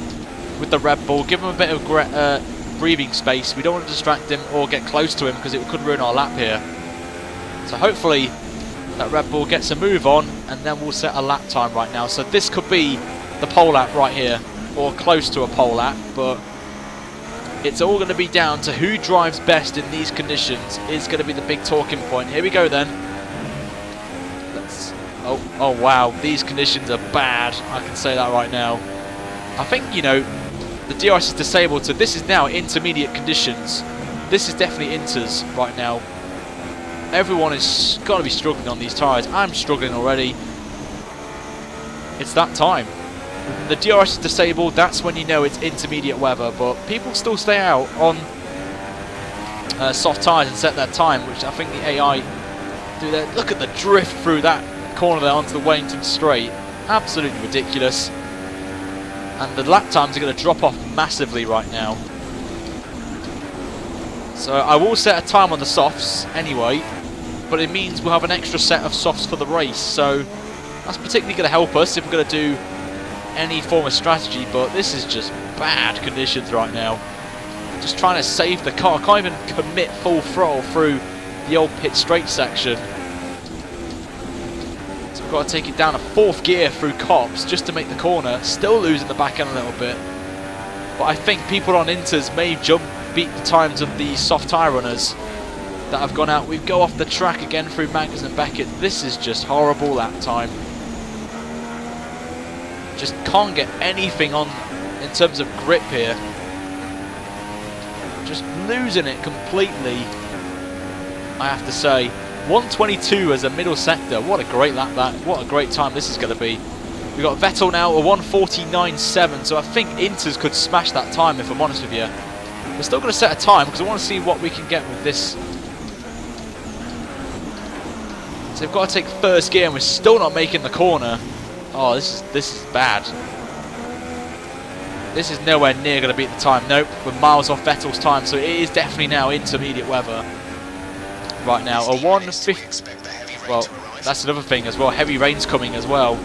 with the Red Bull, give him a bit of breathing space. We don't want to distract him or get close to him because it could ruin our lap here. So hopefully that Red Bull gets a move on, and then we'll set a lap time right now. So this could be the pole lap right here, or close to a pole lap, but it's all going to be down to who drives best in these conditions is going to be the big talking point. Here we go then. Oh wow, these conditions are bad. I can say that right now. I think, you know, the DRS is disabled, so this is now intermediate conditions. This is definitely Inters right now. Everyone is got to be struggling on these tyres. I'm struggling already. It's that time. The DRS is disabled, that's when you know it's intermediate weather, but people still stay out on soft tyres and set their time, which I think the AI do there. Look at the drift through that corner there onto the Wellington Straight. Absolutely ridiculous. And the lap times are going to drop off massively right now. So I will set a time on the softs anyway, but it means we'll have an extra set of softs for the race, so that's particularly going to help us if we're going to do any form of strategy. But this is just bad conditions right now. Just trying to save the car. Can't even commit full throttle through the old pit straight section. So we've got to take it down a 4th gear through Cops just to make the corner. Still losing the back end a little bit. But I think people on Inters may beat the times of the soft tyre runners that have gone out. We go off the track again through Magnus and Beckett. This is just horrible lap time. Just can't get anything on in terms of grip here. Just losing it completely, I have to say. 122 as a middle sector. What a great lap that. What a great time this is going to be. We've got Vettel now a 149.7, so I think Inters could smash that time if I'm honest with you. We're still going to set a time because I want to see what we can get with this. So we've got to take first gear and we're still not making the corner. Oh, this is bad. This is nowhere near going to beat the time. Nope, we're miles off Vettel's time, so it is definitely now intermediate weather. Right now, a 150. Well, that's another thing as well. Heavy rain's coming as well.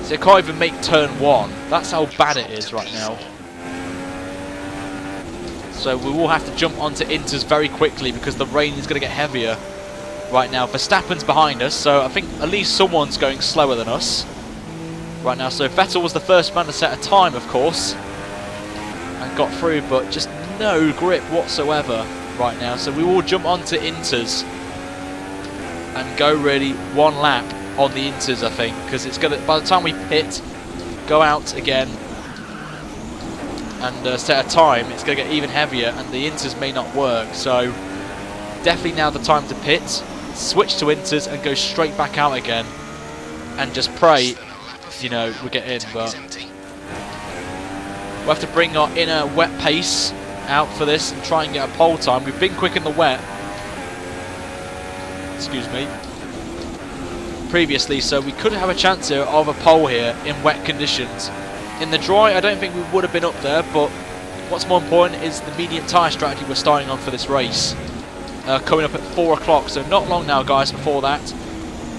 So they can't even make turn 1. That's how bad it is right now. So we will have to jump onto Inters very quickly because the rain is going to get heavier right now. Verstappen's behind us, so I think at least someone's going slower than us right now. So Vettel was the first man to set a time, of course, and got through, but just no grip whatsoever right now. So we will jump onto Inters and go really one lap on the Inters, I think, because it's gonna, by the time we pit, go out again and set a time, it's going to get even heavier and the Inters may not work. So definitely now the time to pit, switch to Inters and go straight back out again and just pray, you know, we get in. But we'll have to bring our inner wet pace out for this and try and get a pole time. We've been quick in the wet, excuse me, previously, so we could have a chance here of a pole here in wet conditions. In the dry, I don't think we would have been up there, but what's more important is the medium tyre strategy we're starting on for this race. Coming up at 4 o'clock, so not long now, guys, before that.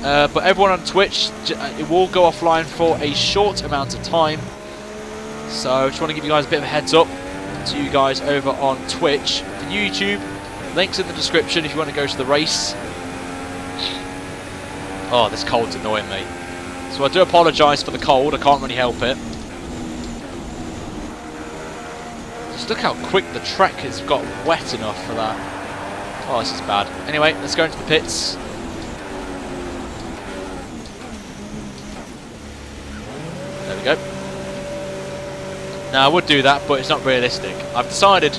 But everyone on Twitch, it will go offline for a short amount of time. So I just want to give you guys a bit of a heads up to you guys over on Twitch. For YouTube, links in the description if you want to go to the race. Oh, this cold's annoying me. So I do apologise for the cold, I can't really help it. Just look how quick the track has got wet enough for that. Oh, this is bad. Anyway, let's go into the pits. There we go. Now, I would do that, but it's not realistic. I've decided,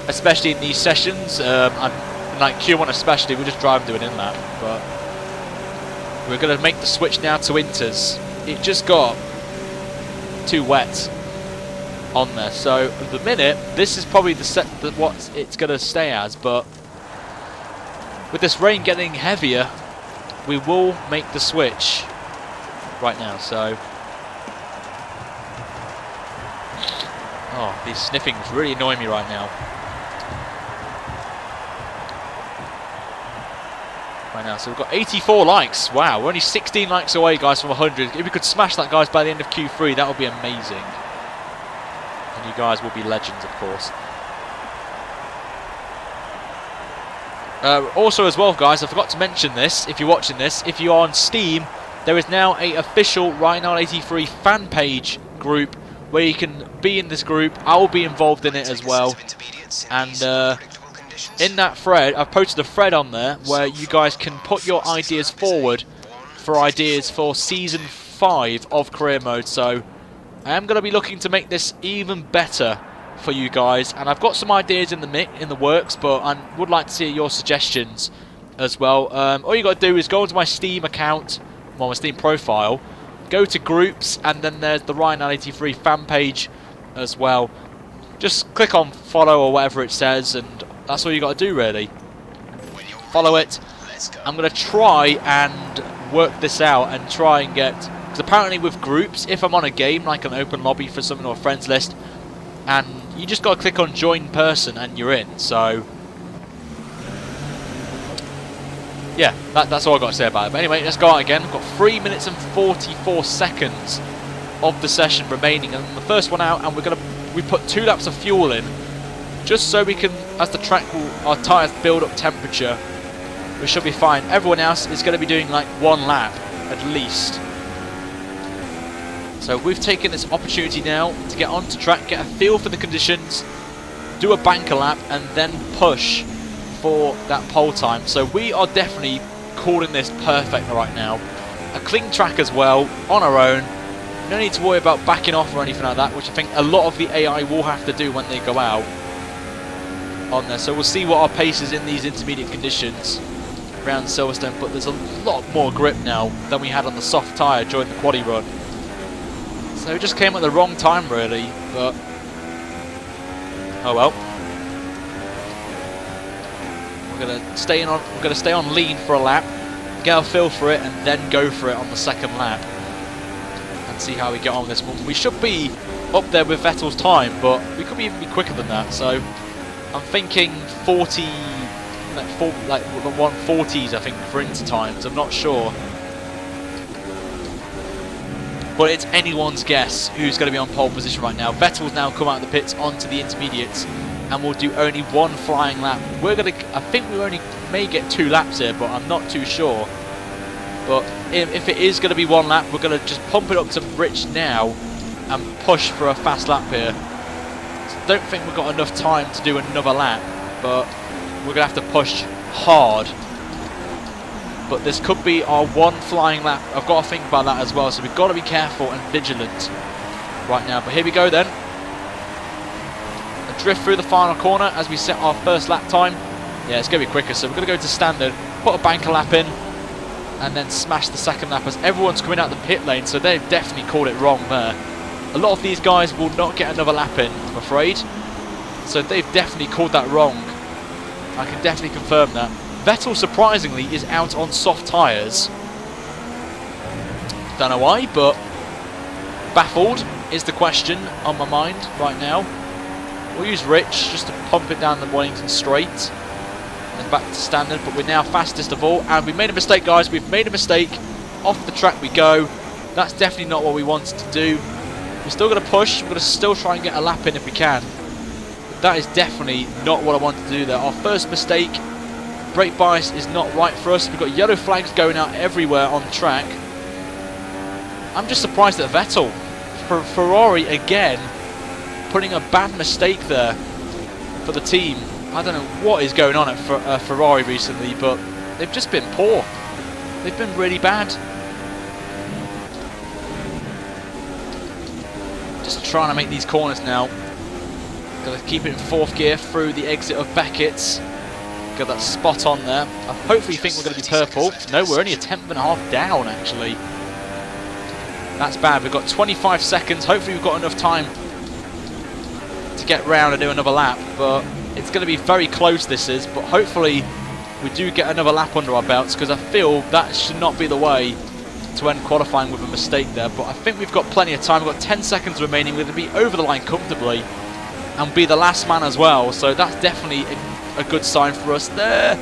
especially in these sessions, like Q1 especially, we just drive and do an in-lap. But we're going to make the switch now to Inters. It just got too wet on there. So at the minute, this is probably the set that what it's going to stay as. But with this rain getting heavier, we will make the switch right now. So, oh, these sniffings really annoy me right now. Right now, so we've got 84 likes. Wow, we're only 16 likes away, guys, from 100. If we could smash that, guys, by the end of Q3, that would be amazing. And you guys will be legends, of course. Also, as well, guys, I forgot to mention this. If you're watching this, if you're on Steam, there is now a official Ryan83 fan page group where you can be in this group. I will be involved in it as well. And in that thread, I've posted a thread on there where you guys can put your ideas forward for ideas for Season 5 of Career Mode. So I am going to be looking to make this even better for you guys, and I've got some ideas in the works, but I would like to see your suggestions as well. All you got to do is go onto my Steam account, well, my Steam profile, go to groups, and then there's the Ryan83 fan page as well. Just click on follow or whatever it says, and that's all you got to do, really. Follow it. I'm going to try and work this out and try and get, because apparently with groups, if I'm on a game like an open lobby for someone or a friends list, and you just got to click on join person and you're in. So yeah, that's all I've got to say about it. But anyway, let's go out again. We've got 3 minutes and 44 seconds of the session remaining, and the first one out, and we put 2 laps of fuel in, just so we can, as the track our tyres build up temperature, we should be fine. Everyone else is going to be doing like 1 lap at least. So we've taken this opportunity now to get onto track, get a feel for the conditions, do a banker lap, and then push for that pole time. So we are definitely calling this perfect right now. A clean track as well, on our own, No need to worry about backing off or anything like that, which I think a lot of the AI will have to do when they go out on there. So we'll see what our pace is in these intermediate conditions around Silverstone, but there's a lot more grip now than we had on the soft tyre during the quali run. So it just came at the wrong time really, but oh well. We're gonna stay on lean for a lap, get a feel for it, and then go for it on the second lap and see how we get on this one. We should be up there with Vettel's time, but we could even be quicker than that. So I'm thinking 40, like 140s, I think, for inter times. I'm not sure, but it's anyone's guess who's going to be on pole position right now. Vettel's now come out of the pits onto the intermediates, and we'll do only one flying lap. I think we only may get 2 laps here, but I'm not too sure. But if it is going to be 1 lap, we're going to just pump it up to Rich now and push for a fast lap here. So don't think we've got enough time to do another lap, but we're going to have to push hard. But this could be our 1 flying lap. I've got to think about that as well, so we've got to be careful and vigilant right now. But here we go then. A drift through the final corner as we set our first lap time. Yeah, it's going to be quicker, so we're going to go to standard, put a banker lap in, and then smash the second lap as everyone's coming out the pit lane, so they've definitely called it wrong there. A lot of these guys will not get another lap in, I'm afraid. So they've definitely called that wrong. I can definitely confirm that. Vettel, surprisingly, is out on soft tyres. Don't know why, but baffled is the question on my mind right now. We'll use Rich just to pump it down the Wellington straight and back to standard, but we're now fastest of all, and we made a mistake, guys. We've made a mistake. Off the track we go. That's definitely not what we wanted to do. We're still going to push. We're going to still try and get a lap in if we can. But that is definitely not what I wanted to do there. Our first mistake. Brake bias is not right for us. We've got yellow flags going out everywhere on the track. I'm just surprised at Vettel. For Ferrari again, putting a bad mistake there for the team. I don't know what is going on at Ferrari recently, but they've just been poor. They've been really bad. Just trying to make these corners now. Got to keep it in 4th gear through the exit of Beckett's. Got that spot on there. I hopefully think we're going to be purple. No, we're only a 10.5 down actually. That's bad. We've got 25 seconds. Hopefully we've got enough time to get round and do another lap, but it's going to be very close, this is. But hopefully we do get another lap under our belts, because I feel that should not be the way to end qualifying with a mistake there. But I think we've got plenty of time. We've got 10 seconds remaining. We're going to be over the line comfortably and be the last man as well, so that's definitely a good sign for us there.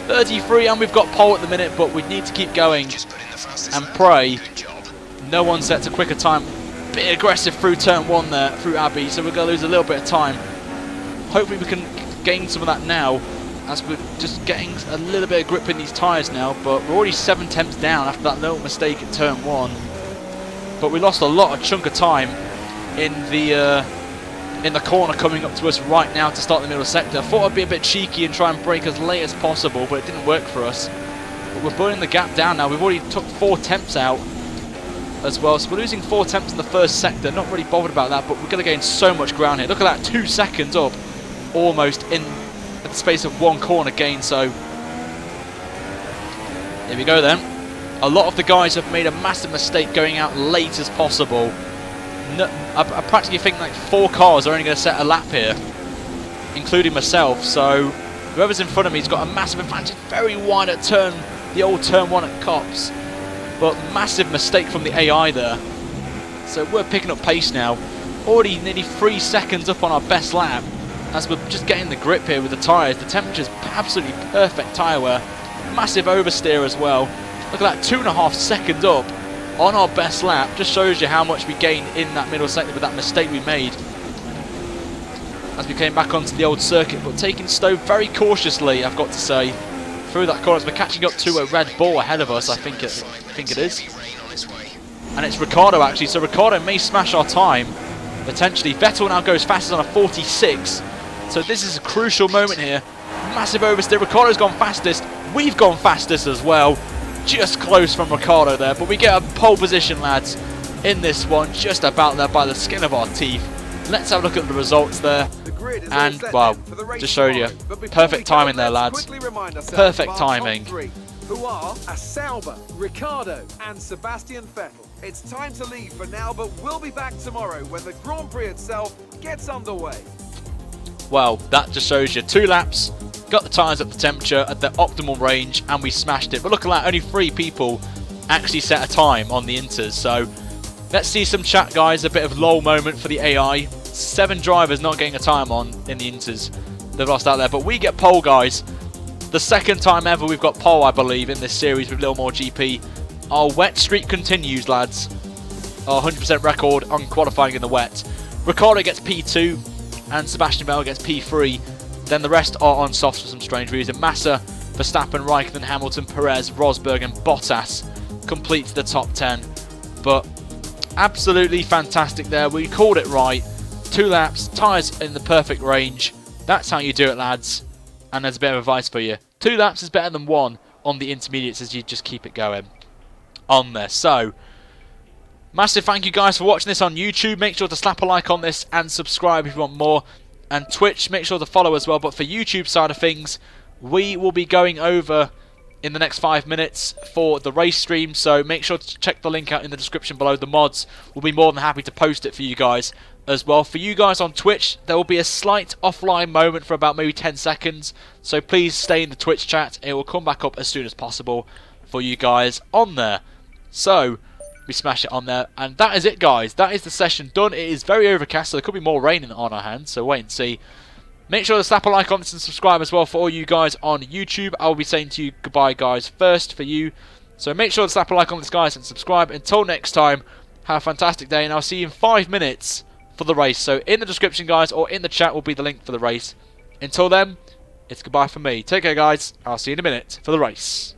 33, and we've got pole at the minute, but we need to keep going and pray no one sets a quicker time. Bit aggressive through turn 1 there, through Abbey, so we're going to lose a little bit of time. Hopefully we can gain some of that now, as we're just getting a little bit of grip in these tyres now, but we're already 7 tenths down after that little mistake at turn 1. But we lost a lot of chunk of time in the corner coming up to us right now to start the middle sector. I thought I'd be a bit cheeky and try and brake as late as possible, but it didn't work for us. But we're burning the gap down now. We've already took 4 tenths out as well, so we're losing 4 tenths in the first sector. Not really bothered about that, but we're going to gain so much ground here. Look at that, 2 seconds up almost in the space of 1 corner gain. So here we go then. A lot of the guys have made a massive mistake going out late as possible. No, I practically think like 4 cars are only going to set a lap here, including myself. So whoever's in front of me has got a massive advantage. Very wide at the old turn 1 at Cops, but massive mistake from the AI there. So we're picking up pace now. Already nearly 3 seconds up on our best lap, as we're just getting the grip here with the tyres. The temperature's absolutely perfect tyre wear. Massive oversteer as well. Look at that, 2.5 seconds up on our best lap. Just shows you how much we gained in that middle sector with that mistake we made as we came back onto the old circuit, but taking Stowe very cautiously, I've got to say, through that corner. As we're catching up to a Red Bull ahead of us, I think it is, and it's Ricciardo actually, so Ricciardo may smash our time potentially. Vettel now goes fastest on a 46, so this is a crucial moment here. Massive oversteer. Ricciardo's gone fastest, we've gone fastest as well. Just close from Ricciardo there, but we get a pole position, lads. in this one, just about there by the skin of our teeth. Let's have a look at the results there. The grid is all And, set well, then for the race just showed you. tomorrow. But before Perfect we go, timing there, let's lads. quickly remind ourselves Perfect of our top timing. three, who are Sauber, Ricciardo and Sebastian Vettel. It's time to leave for now, but we'll be back tomorrow when the Grand Prix itself gets underway. Well, that just shows you 2 laps, got the tyres at the temperature at the optimal range, and we smashed it. But look at that, only 3 people actually set a time on the Inters. So let's see some chat, guys. A bit of lull moment for the AI. 7 drivers not getting a time on in the Inters. They've lost out there, but we get pole, guys. The second time ever we've got pole, I believe, in this series with Little More GP. Our wet streak continues, lads. Our 100% record on qualifying in the wet. Ricciardo gets P2 and Sebastian Vettel gets P3. Then the rest are on softs for some strange reason. Massa, Verstappen, Raikkonen, Hamilton, Perez, Rosberg and Bottas completes the top 10. But absolutely fantastic there. We called it right. 2 laps, tyres in the perfect range. That's how you do it, lads. And there's a bit of advice for you. 2 laps is better than 1 on the intermediates as you just keep it going on there. So, massive thank you guys for watching this on YouTube. Make sure to slap a like on this and subscribe if you want more. And Twitch, make sure to follow as well. But for YouTube side of things, we will be going over in the next 5 minutes for the race stream. So make sure to check the link out in the description below. The mods will be more than happy to post it for you guys as well. For you guys on Twitch, there will be a slight offline moment for about maybe 10 seconds. So please stay in the Twitch chat. It will come back up as soon as possible for you guys on there. So we smash it on there, and that is it, guys. That is the session done. It is very overcast, so there could be more rain on our hands, so wait and see. Make sure to slap a like on this and subscribe as well for all you guys on YouTube. I will be saying to you goodbye, guys, first for you. So make sure to slap a like on this, guys, and subscribe. Until next time, have a fantastic day, and I'll see you in 5 minutes for the race. So in the description, guys, or in the chat will be the link for the race. Until then, it's goodbye from me. Take care, guys. I'll see you in a minute for the race.